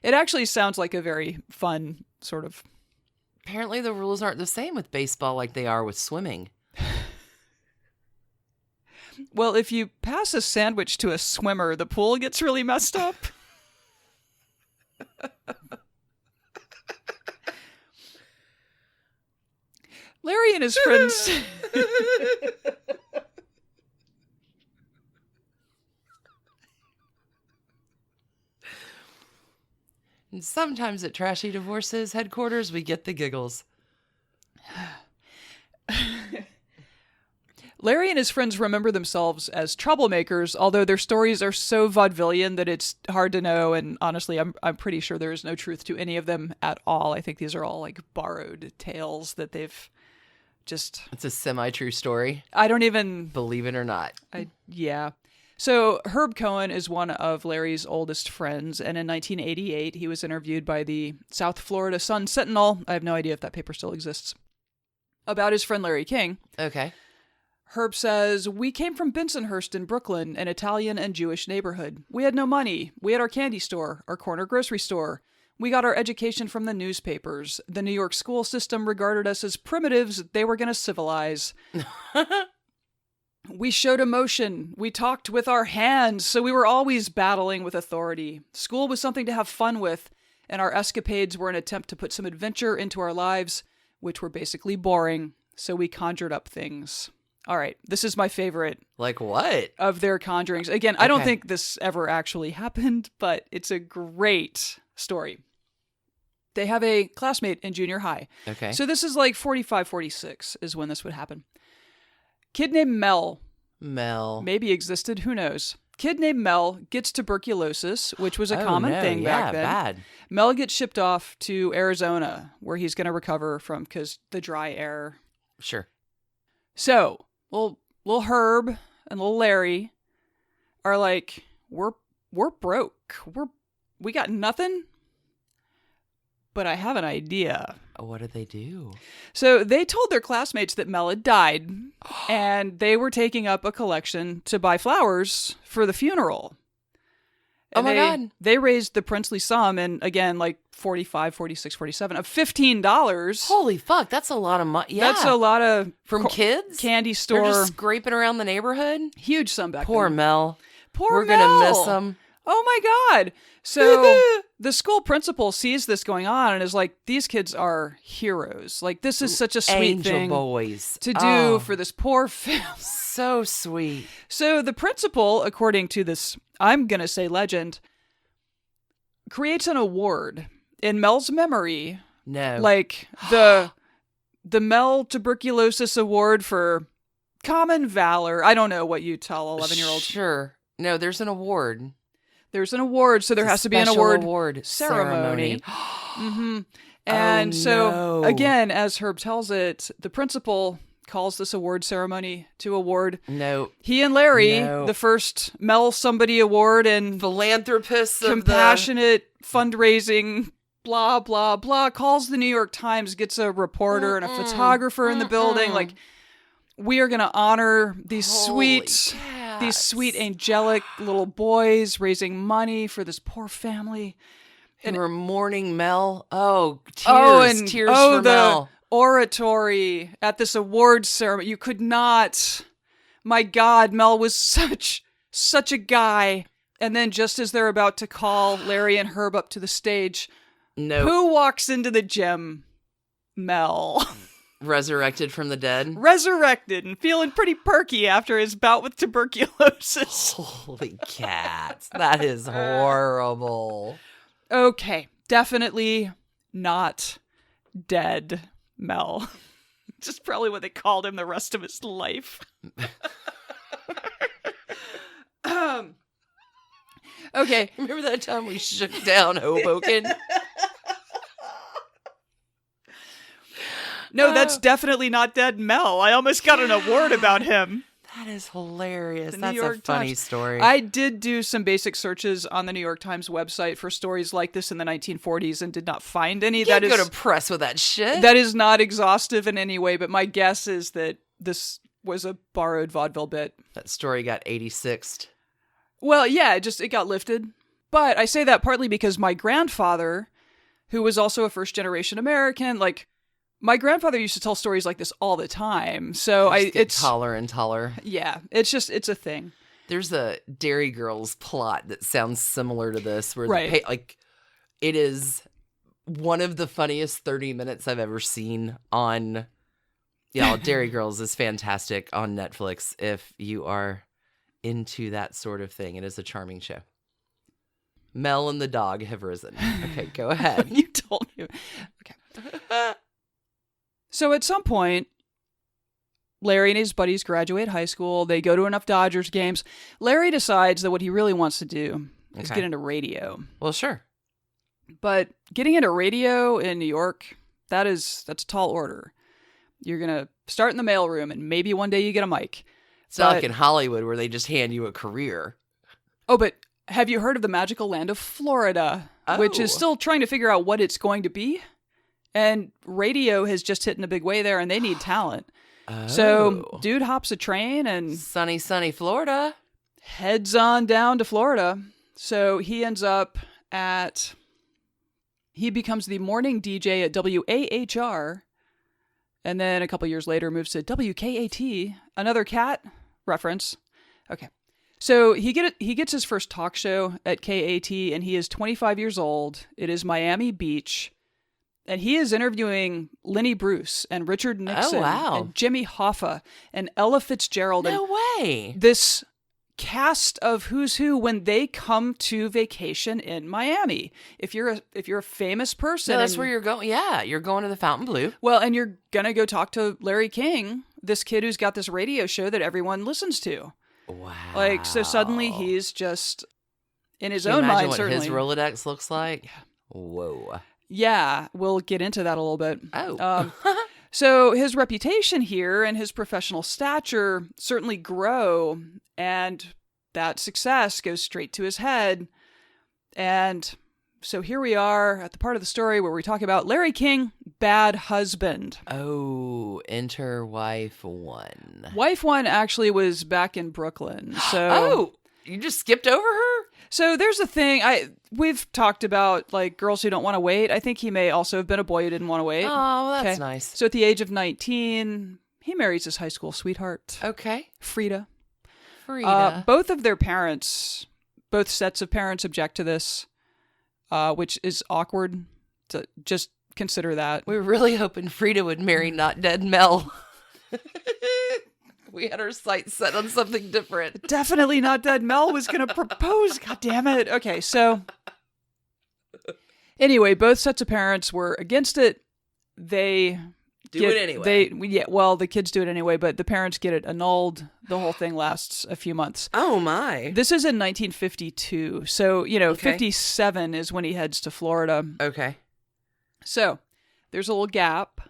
It actually sounds like a very fun sort of. Apparently the rules aren't the same with baseball like they are with swimming. Well, if you pass a sandwich to a swimmer, the pool gets really messed up. Larry and his friends. And sometimes at Trashy Divorces headquarters, we get the giggles. Larry and his friends remember themselves as troublemakers, although their stories are so vaudevillian that it's hard to know. And honestly, I'm pretty sure there is no truth to any of them at all. I think these are all like borrowed tales that they've just. It's a semi-true story. I don't even believe it or not. Yeah. So Herb Cohen is one of Larry's oldest friends, and in 1988 he was interviewed by the South Florida Sun Sentinel. I have no idea if that paper still exists. About his friend Larry King. Okay. Herb says, we came from Bensonhurst in Brooklyn, an Italian and Jewish neighborhood. We had no money. We had our candy store, our corner grocery store. We got our education from the newspapers. The New York school system regarded us as primitives they were going to civilize. We showed emotion. We talked with our hands, so we were always battling with authority. School was something to have fun with, and our escapades were an attempt to put some adventure into our lives, which were basically boring, so we conjured up things. All right, this is my favorite. Like what? Of their conjurings. Again, I don't think this ever actually happened, but it's a great story. They have a classmate in junior high. Okay. So this is like 45, 46 is when this would happen. Kid named Mel. Maybe existed, who knows. Kid named Mel gets tuberculosis, which was a common thing back then. Bad. Mel gets shipped off to Arizona, where he's going to recover from because the dry air. Sure. So, little Herb and little Larry are like, we're broke. We got nothing. But I have an idea. What did they do? So they told their classmates that Mel had died, and they were taking up a collection to buy flowers for the funeral. And God. They raised the princely sum, and again, like 45, 46, 47, of $15. Holy fuck, that's a lot of money. Yeah. That's a lot of... From kids? Candy store. They're just scraping around the neighborhood? Huge sum back Poor then. Mel. We're going to miss him. Oh my God. So the school principal sees this going on and is like, these kids are heroes. Like, this is such a sweet thing boys. to do for this poor family. So sweet. So the principal, according to this, I'm going to say legend, creates an award in Mel's memory. No. Like the Mel Tuberculosis Award for common valor. I don't know what you tell 11-year-olds. Sure. No, there's an award. There's an award, so there has to be an award ceremony. Mm-hmm. And again, as Herb tells it, the principal calls this award ceremony to award he and Larry, the first Mel Somebody Award and philanthropists, compassionate fundraising, blah, blah, blah, calls the New York Times, gets a reporter and a photographer in the building. Like, we are going to honor these sweet angelic little boys raising money for this poor family. And we're mourning Mel. Oh, tears for Mel. Oratory at this awards ceremony. You could not. My God, Mel was such a guy. And then just as they're about to call Larry and Herb up to the stage, who walks into the gym? Mel. Resurrected from the dead? Resurrected and feeling pretty perky after his bout with tuberculosis. Holy cats. That is horrible. Okay. Definitely not dead Mel. Just probably what they called him the rest of his life. Okay. Remember that time we shook down Hoboken? No, that's definitely not dead Mel. I almost got an award about him. That is hilarious. That's a funny story. I did do some basic searches on the New York Times website for stories like this in the 1940s and did not find any. You can't go to press with that shit. That is not exhaustive in any way, but my guess is that this was a borrowed vaudeville bit. That story got 86'd. Well, yeah, it got lifted. But I say that partly because my grandfather, who was also a first-generation American, like... My grandfather used to tell stories like this all the time. So it's taller and taller. Yeah, it's a thing. There's a Dairy Girls plot that sounds similar to this, where it is one of the funniest 30 minutes I've ever seen on. Yeah, Dairy Girls is fantastic on Netflix if you are into that sort of thing. It is a charming show. Mel and the dog have risen. Okay, go ahead. You told me. Okay. So at some point, Larry and his buddies graduate high school. They go to enough Dodgers games. Larry decides that what he really wants to do is get into radio. Well, sure. But getting into radio in New York, that's a tall order. You're going to start in the mailroom and maybe one day you get a mic. It's not like in Hollywood where they just hand you a career. Oh, but have you heard of the magical land of Florida, which is still trying to figure out what it's going to be? And radio has just hit in a big way there, and they need talent. Oh. So dude hops a train and sunny Florida. Heads on down to Florida. So he ends up he becomes the morning DJ at WAHR. And then a couple years later moves to WKAT, another cat reference. Okay. So he gets his first talk show at KAT, and he is 25 years old. It is Miami Beach. And he is interviewing Lenny Bruce and Richard Nixon and Jimmy Hoffa and Ella Fitzgerald. No way. This cast of who's who when they come to vacation in Miami. If you're a famous person, that's where you're going. Yeah, you're going to the Fontainebleau. Well, and you're gonna go talk to Larry King, this kid who's got this radio show that everyone listens to. Wow! So suddenly he's just in his Can you own imagine mind. What certainly, his Rolodex looks like. Whoa. Yeah, we'll get into that a little bit. Oh. So his reputation here and his professional stature certainly grow, and that success goes straight to his head. And so here we are at the part of the story where we talk about Larry King, bad husband. Oh, enter wife one. Wife one actually was back in Brooklyn. So you just skipped over her? So there's a thing we've talked about, like girls who don't want to wait. I think he may also have been a boy who didn't want to wait. Oh, well, that's nice. So at the age of 19, he marries his high school sweetheart. Okay. Frida. Both of their parents, both sets of parents object to this, which is awkward. To just consider that. We were really hoping Frida would marry not dead Mel. We had our sights set on something different. Definitely not dead. Mel was going to propose. God damn it. Okay, so anyway, both sets of parents were against it. They do it anyway. The kids do it anyway, but the parents get it annulled. The whole thing lasts a few months. Oh my. This is in 1952. So, 57 is when he heads to Florida. Okay. So, there's a little gap.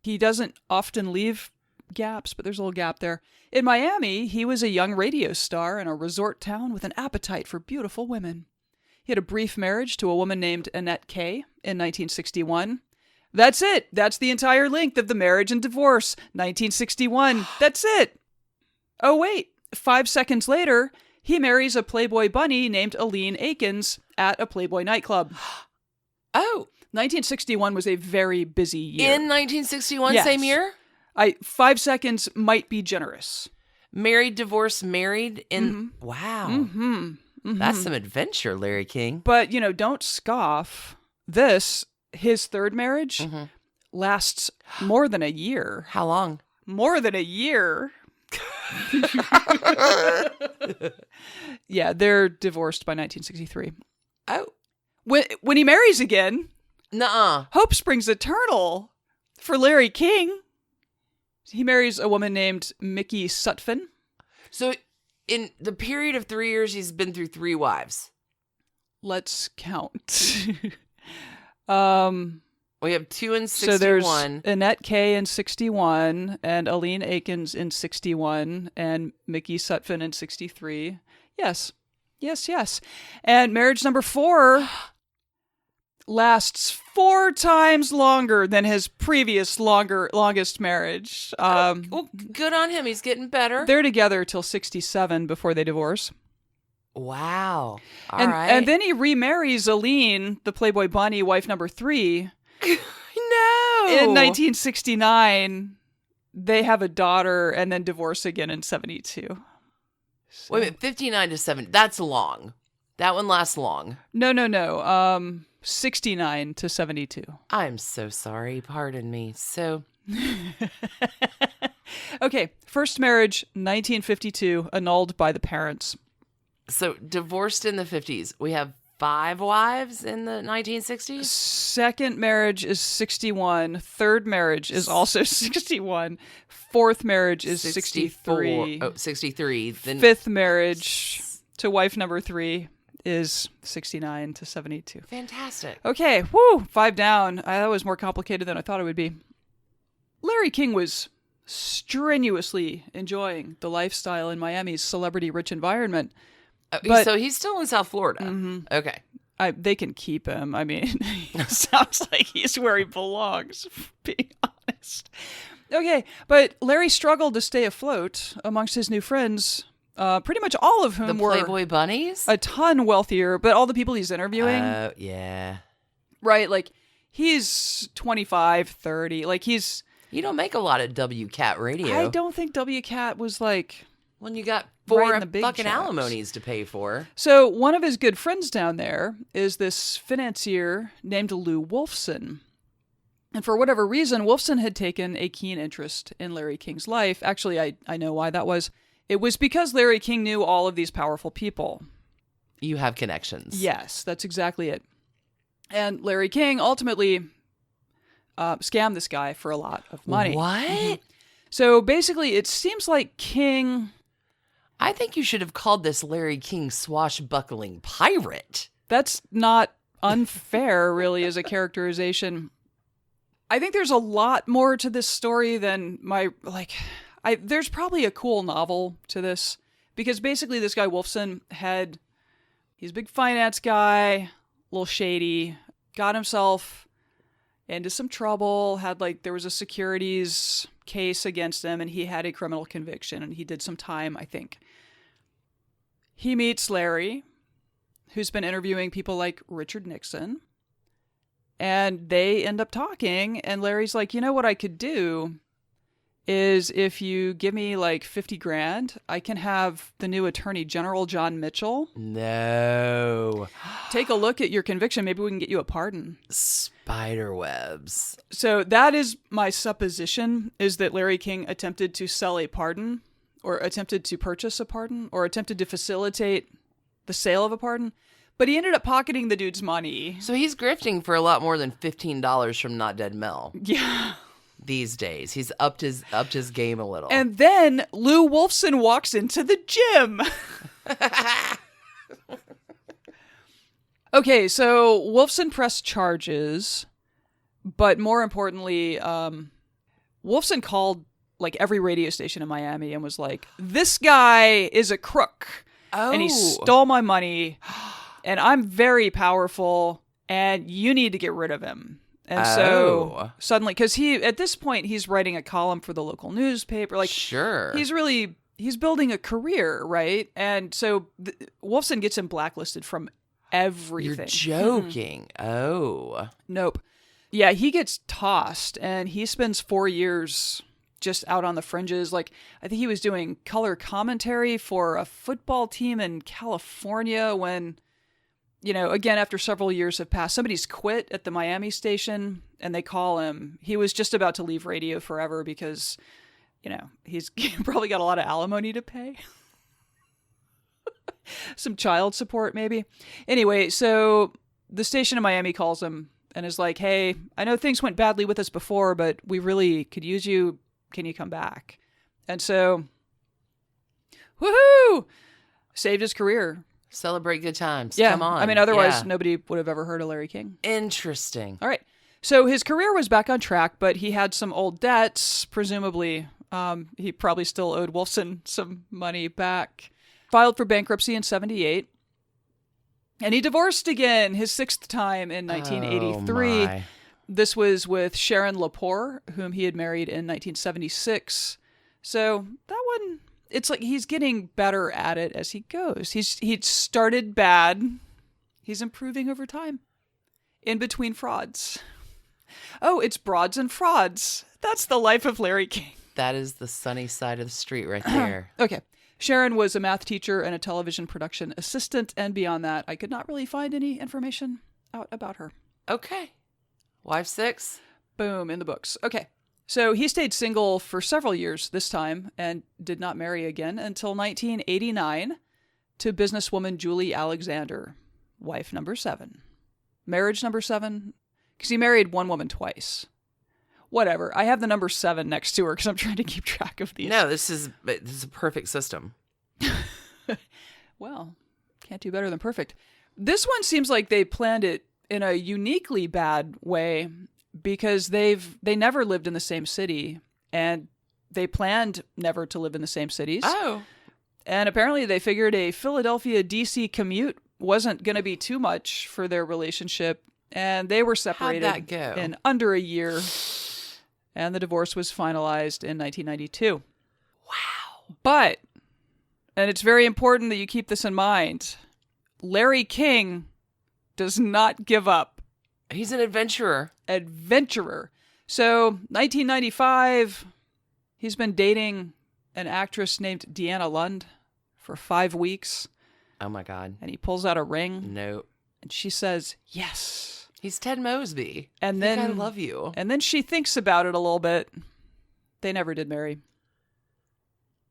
He doesn't often leave gaps, but there's a little gap there. In Miami, he was a young radio star in a resort town with an appetite for beautiful women. He had a brief marriage to a woman named Annette Kay in 1961. That's it. That's the entire length of the marriage and divorce. 1961. That's it. Oh, wait. 5 seconds later, he marries a Playboy bunny named Aline Akins at a Playboy nightclub. Oh. 1961 was a very busy year. In 1961, yes. Same year? 5 seconds might be generous. Married, divorced, married in... Mm-hmm. Wow. Mm-hmm. Mm-hmm. That's some adventure, Larry King. But, don't scoff. His third marriage lasts more than a year. How long? More than a year. Yeah, they're divorced by 1963. Oh. When he marries again, nuh-uh. Hope springs eternal for Larry King. He marries a woman named Mickey Sutphin. So in the period of 3 years, he's been through 3 wives. Let's count. We have 2 in 61. So there's Annette Kay in 61, and Aline Akins in 61, and Mickey Sutphin in 63. Yes. And marriage number 4 lasts 4 times longer than his previous longest marriage. Well, good on him. He's getting better. They're together till 67 before they divorce. Wow. All right. And then he remarries Aline, the Playboy bunny, wife number 3. No. In 1969, they have a daughter and then divorce again in 72. So. Wait a minute, 59 to 70. That's long. That one lasts long. No. 69 to 72. I'm so sorry. Pardon me. So. Okay. First marriage, 1952, annulled by the parents. So divorced in the 50s. We have 5 wives in the 1960s? Second marriage is 61. Third marriage is also 61. Fourth marriage is 63. Oh, 63. Then 5th marriage to wife number 3 is 69 to 72. Fantastic. Okay, woo, 5 down. That was more complicated than I thought it would be. Larry King was strenuously enjoying the lifestyle in Miami's celebrity-rich enviorment. But, so he's still in South Florida. Mm-hmm. Okay. They can keep him. I mean, it sounds like he's where he belongs, being honest. Okay, but Larry struggled to stay afloat amongst his new friends, pretty much all of whom The were Playboy bunnies? a ton wealthier, but all the people he's interviewing. Oh, yeah. Right, like, he's 25, 30, like, he's... You don't make a lot of WCAT radio. I don't think WCAT was, like... When you got Right 4 in the big fucking checks. alimonies to pay for. So, one of his good friends down there is this financier named Lou Wolfson. And for whatever reason, Wolfson had taken a keen interest in Larry King's life. Actually, I know why that was. It was because Larry King knew all of these powerful people. You have connections. Yes, that's exactly it. And Larry King ultimately scammed this guy for a lot of money. What? So basically, it seems like King... I think you should have called this Larry King swashbuckling pirate. That's not unfair, really, as a characterization. I think there's a lot more to this story than there's probably a cool novel to this. Because basically this guy Wolfson he's a big finance guy, a little shady, got himself into some trouble, there was a securities case against him, and he had a criminal conviction, and he did some time, I think. He meets Larry, who's been interviewing people like Richard Nixon, and they end up talking, and Larry's like, you know what I could do is if you give me like 50 grand, I can have the new Attorney General, John Mitchell. No. Take a look at your conviction. Maybe we can get you a pardon. Spiderwebs. So that is my supposition, is that Larry King attempted to sell a pardon, or attempted to purchase a pardon, or attempted to facilitate the sale of a pardon. But he ended up pocketing the dude's money. So he's grifting for a lot more than $15 from Not Dead Mel. Yeah. These days. He's upped his game a little. And then Lou Wolfson walks into the gym. Okay, so Wolfson pressed charges, but more importantly, Wolfson called like every radio station in Miami and was like, this guy is a crook. Oh. And he stole my money. And I'm very powerful, and you need to get rid of him. And so suddenly, because at this point, he's writing a column for the local newspaper. Like, sure. He's building a career, right? And so Wolfson gets him blacklisted from everything. You're joking. Oh. Nope. Yeah, he gets tossed, and he spends 4 years just out on the fringes. Like, I think he was doing color commentary for a football team in California when... again, after several years have passed, somebody's quit at the Miami station, and they call him. He was just about to leave radio forever because, he's probably got a lot of alimony to pay. Some child support, maybe. Anyway, so the station in Miami calls him and is like, hey, I know things went badly with us before, but we really could use you. Can you come back? And so, woohoo! Saved his career. Celebrate good times. Yeah. Come on. I mean, otherwise, nobody would have ever heard of Larry King. Interesting. All right. So his career was back on track, but he had some old debts. Presumably, he probably still owed Wolfson some money back. Filed for bankruptcy in 1978. And he divorced again, his 6th time in 1983. Oh, this was with Sharon Lepore, whom he had married in 1976. So that one... It's like he's getting better at it as he goes. He started bad. He's improving over time. In between frauds. Oh, it's broads and frauds. That's the life of Larry King. That is the sunny side of the street right there. Okay. Sharon was a math teacher and a television production assistant, and beyond that, I could not really find any information out about her. Okay. Wife 6? Boom, in the books. Okay. So he stayed single for several years this time and did not marry again until 1989 to businesswoman Julie Alexander, wife number 7. Marriage number 7, because he married one woman twice. Whatever. I have the number 7 next to her because I'm trying to keep track of these. No, this is a perfect system. Well, can't do better than perfect. This one seems like they planned it in a uniquely bad way, because they never lived in the same city, and they planned never to live in the same cities. Oh. And apparently they figured a Philadelphia-DC commute wasn't going to be too much for their relationship, and they were separated How'd that go? in under a year. and the divorce was finalized in 1992. Wow. But, and it's very important that you keep this in mind, Larry King does not give up. He's an adventurer. So, 1995, he's been dating an actress named Deanna Lund for 5 weeks. Oh my God. And he pulls out a ring. No. And she says, yes. He's Ted Mosby. And I then love you. And then she thinks about it a little bit. They never did marry.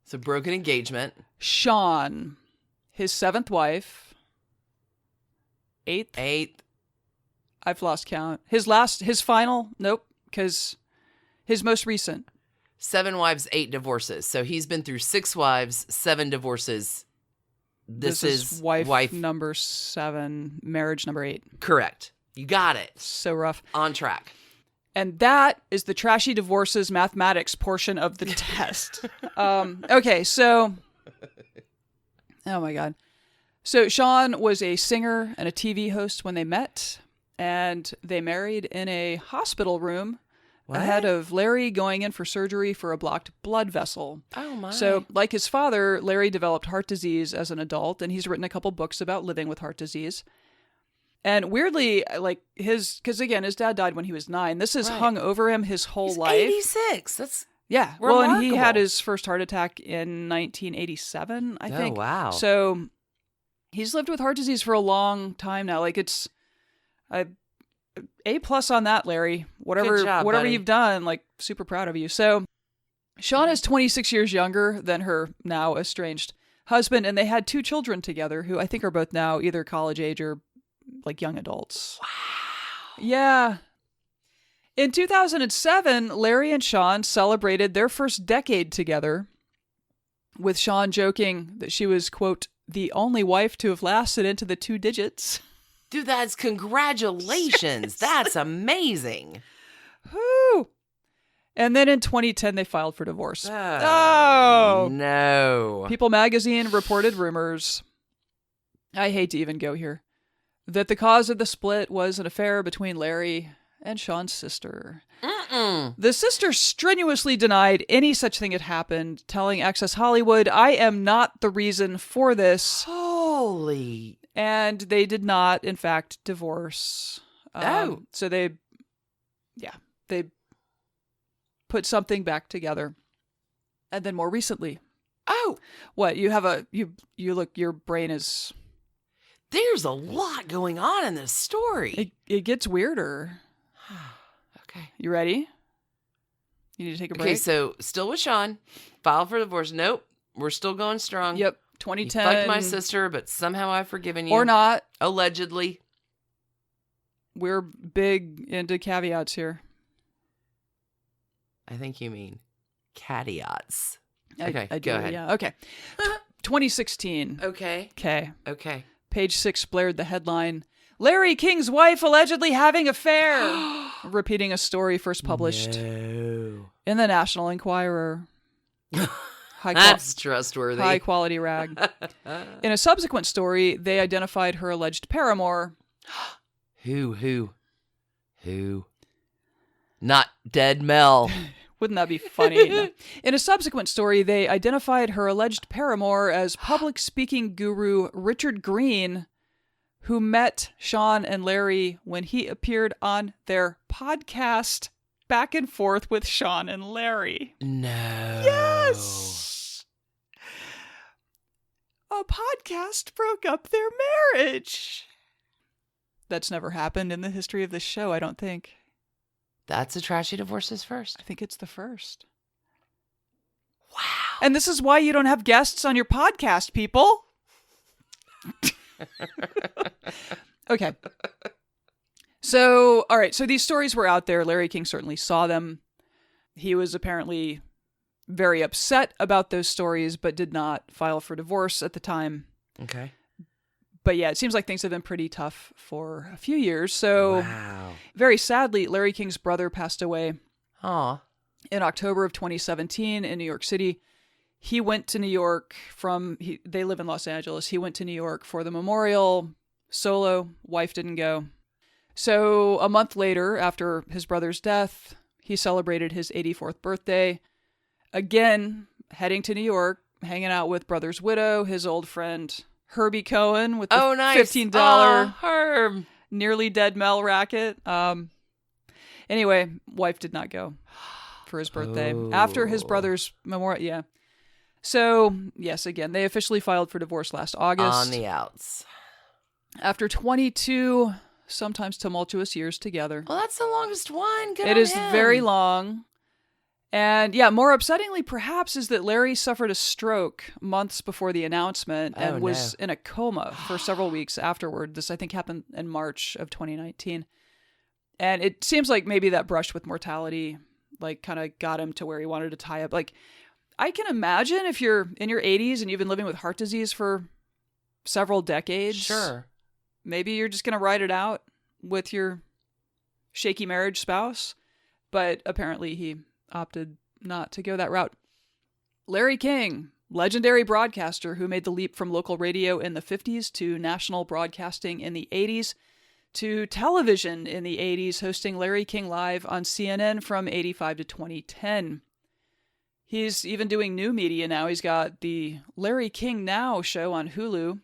It's a broken engagement. Sean, his 7th wife. 8th? I've lost count. His final? Nope. Because his most recent. 7 wives, 8 divorces. So he's been through 6 wives, 7 divorces. This is wife number 7, marriage number 8. Correct. You got it. So rough. On track. And that is the Trashy Divorces mathematics portion of the test. Okay, so... Oh my God. So Sean was a singer and a TV host when they met, and they married in a hospital room ahead of Larry going in for surgery for a blocked blood vessel. Oh my. So, like his father, Larry developed heart disease as an adult, and he's written a couple books about living with heart disease. And weirdly, like because again, his dad died when he was 9. This has hung over him his whole life. 86. That's remarkable. Well, and he had his first heart attack in 1987, I think. Oh, wow. So he's lived with heart disease for a long time now. Like it's A+ on that, Larry. Whatever buddy. you've done, like super proud of you. So Sean is 26 years younger than her now estranged husband, and they had 2 children together who I think are both now either college age or like young adults. Wow. Yeah. In 2007, Larry and Sean celebrated their first decade together, with Sean joking that she was, quote, the only wife to have lasted into the 2 digits. Dude, that's congratulations. That's amazing. Whoo! And then in 2010, they filed for divorce. Oh, no. People magazine reported rumors, I hate to even go here, that the cause of the split was an affair between Larry and Sean's sister. The sister strenuously denied any such thing had happened, telling Access Hollywood, I am not the reason for this. Holy. And they did not, in fact, divorce. So they put something back together. And then more recently. Oh. What? You have you look, your brain is... There's a lot going on in this story. It gets weirder. Okay. You ready? You need to take a break? Okay, so still with Sean. File for divorce. Nope. We're still going strong. Yep. 2010. You fucked my sister, but somehow I've forgiven you. Or not. Allegedly. We're big into caveats here. I think you mean caveats. Okay, I go ahead. Yeah. Okay. 2016. Okay. Okay. Page 6 blared the headline, Larry King's wife allegedly having affair. Repeating a story first published in the National Enquirer. That's trustworthy. High quality rag. In a subsequent story, they identified her alleged paramour. Who? Not Dead Mel. Wouldn't that be funny? No. In a subsequent story, they identified her alleged paramour as public speaking guru Richard Green, who met Sean and Larry when he appeared on their podcast Back and Forth with Sean and Larry. No. Yes! A podcast broke up their marriage. That's never happened in the history of this show, I don't think. That's a Trashy Divorces first. I think it's the first. Wow. And this is why you don't have guests on your podcast, people. Okay. So, all right. So these stories were out there. Larry King certainly saw them. He was apparently very upset about those stories, but did not file for divorce at the time. Okay. But yeah, it seems like things have been pretty tough for a few years. So, wow. Very sadly, Larry King's brother passed away. Aw. In October of 2017 in New York City. He went to New York they live in Los Angeles. He went to New York for the memorial solo. Wife didn't go. So a month later, after his brother's death, he celebrated his 84th birthday. Again, heading to New York, hanging out with brother's widow, his old friend Herbie Cohen with the $15 Herb. nearly dead Mel racket. Anyway, wife did not go for his birthday. After his brother's memorial, yeah. So, yes, again, they officially filed for divorce last August. On the outs. After 22, sometimes tumultuous years together. Well, that's the longest one. Good It on is him. very long. And yeah, more upsettingly perhaps is that Larry suffered a stroke months before the announcement and was in a coma for several weeks afterward. This, I think, happened in March of 2019. And it seems like maybe that brush with mortality, like, kind of got him to where he wanted to tie up. Like, I can imagine if you're in your 80s and you've been living with heart disease for several decades. Sure. Maybe you're just going to ride it out with your shaky marriage spouse. But apparently he opted not to go that route. Larry King, legendary broadcaster who made the leap from local radio in the 50s to national broadcasting in the 80s to television in the 80s, hosting Larry King Live on CNN from 85 to 2010. He's even doing new media now. He's got the Larry King Now show on Hulu.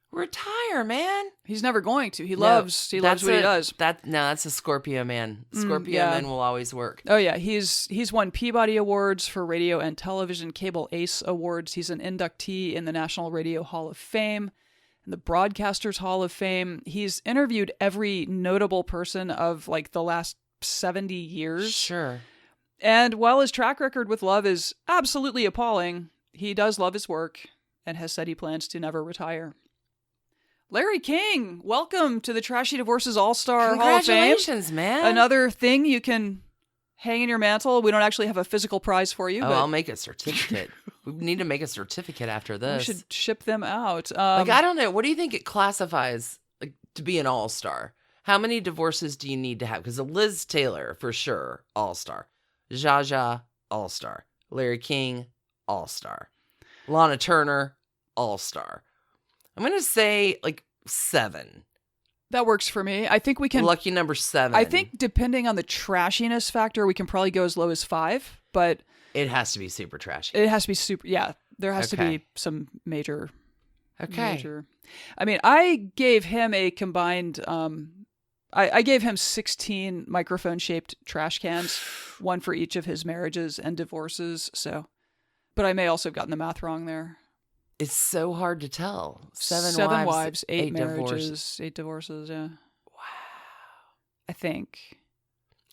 Retire, man. He's never going to. He loves what he does. That's a Scorpio man. Scorpio men will always work. Oh yeah, he's won Peabody Awards for radio and television, Cable Ace Awards. He's an inductee in the National Radio Hall of Fame and the Broadcasters Hall of Fame. He's interviewed every notable person of like the last 70 years. Sure. And while his track record with love is absolutely appalling, he does love his work and has said he plans to never retire. Larry King, welcome to the Trashy Divorces All-Star Hall of Fame. Congratulations, man. Another thing you can hang in your mantle. We don't actually have a physical prize for you. Oh, but I'll make a certificate. We need to make a certificate after this. We should ship them out. I don't know. What do you think it classifies to be an all-star? How many divorces do you need to have? Because Liz Taylor, for sure, all-star. Zsa Zsa, all-star. Larry King, all-star. Lana Turner, all-star. I'm going to say 7. That works for me. I think we can... Lucky number 7. I think depending on the trashiness factor, we can probably go as low as 5, but... It has to be super trashy. It has to be super... Yeah, there has to be some major... Okay. I mean, I gave him a combined... I gave him 16 microphone-shaped trash cans, one for each of his marriages and divorces, so... But I may also have gotten the math wrong there. It's so hard to tell. 7 wives, 8 marriages, divorces. 8 divorces, yeah. Wow. I think.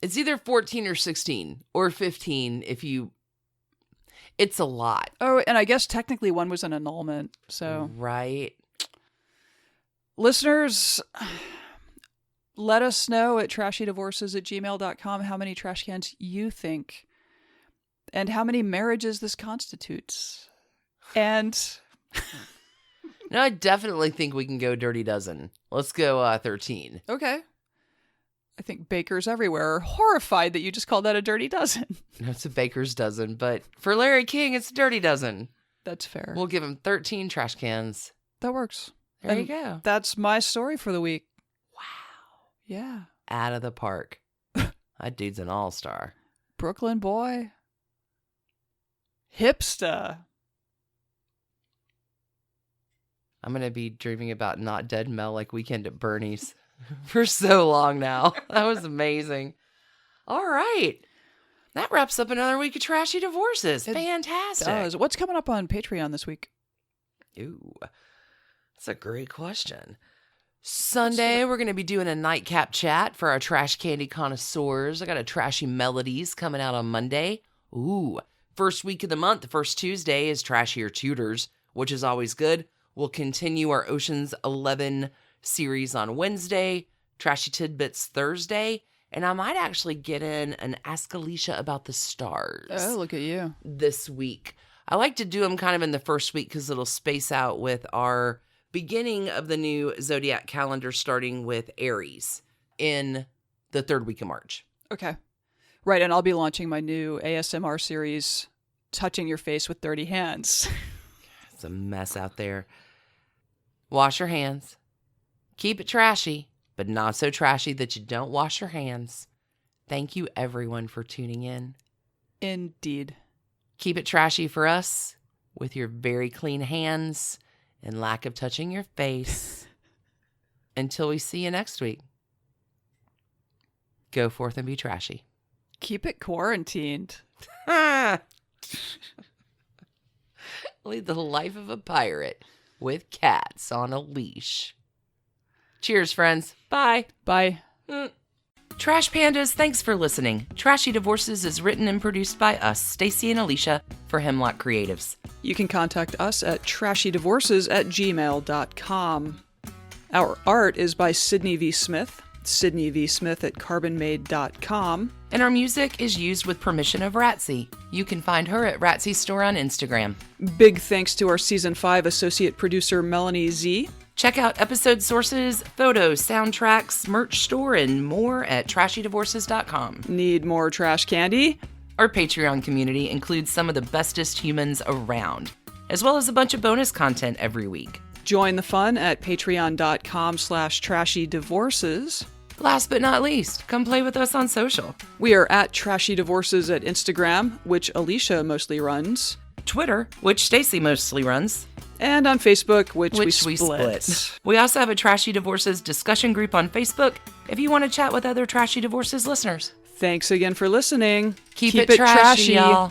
It's either 14 or 16 or 15 if you... It's a lot. Oh, and I guess technically one was an annulment, so... Right. Listeners, let us know at trashydivorces@gmail.com how many trash cans you think and how many marriages this constitutes. And... No, I definitely think we can go dirty dozen. Let's go 13. Okay. I think bakers everywhere are horrified that you just called that a dirty dozen. No, it's a baker's dozen, but for Larry King, it's a dirty dozen. That's fair. We'll give him 13 trash cans. That works. There you go. That's my story for the week. Wow. Yeah. Out of the park. That dude's an all-star. Brooklyn boy. Hipster. I'm going to be dreaming about Not Dead Mel like Weekend at Bernie's for so long now. That was amazing. All right. That wraps up another week of Trashy Divorces. Fantastic. What's coming up on Patreon this week? Ooh, that's a great question. Sunday, we're going to be doing a nightcap chat for our trash candy connoisseurs. I got a Trashy Melodies coming out on Monday. Ooh, first week of the month, the first Tuesday is Trashier Tutors, which is always good. We'll continue our Ocean's 11 series on Wednesday, Trashy Tidbits Thursday, and I might actually get in an Ask Alicia About the Stars. Oh, look at you. This week. I like to do them kind of in the first week because it'll space out with our beginning of the new Zodiac calendar starting with Aries in the 3rd week of March. Okay. Right, and I'll be launching my new ASMR series, Touching Your Face with Dirty Hands. It's a mess out there. Wash your hands. Keep it trashy, but not so trashy that you don't wash your hands. Thank you, everyone, for tuning in. Indeed. Keep it trashy for us with your very clean hands and lack of touching your face. Until we see you next week. Go forth and be trashy. Keep it quarantined. Lead the life of a pirate with cats on a leash. Cheers, friends. Bye. Bye. Trash Pandas, thanks for listening. Trashy Divorces is written and produced by us, Stacie and Alicia, for Hemlock Creatives. You can contact us at trashydivorces@gmail.com. Our art is by Sydney V. Smith, Sydney V. Smith at carbonmade.com. And our music is used with permission of Ratsy. You can find her at Ratsy's store on Instagram. Big thanks to our Season 5 associate producer, Melanie Z. Check out episode sources, photos, soundtracks, merch store, and more at trashydivorces.com. Need more trash candy? Our Patreon community includes some of the bestest humans around, as well as a bunch of bonus content every week. Join the fun at patreon.com/trashydivorces. Last but not least, come play with us on social. We are at Trashy Divorces at Instagram, which Alicia mostly runs. Twitter, which Stacie mostly runs. And on Facebook, which we split. split. We also have a Trashy Divorces discussion group on Facebook if you want to chat with other Trashy Divorces listeners. Thanks again for listening. Keep it trashy, y'all.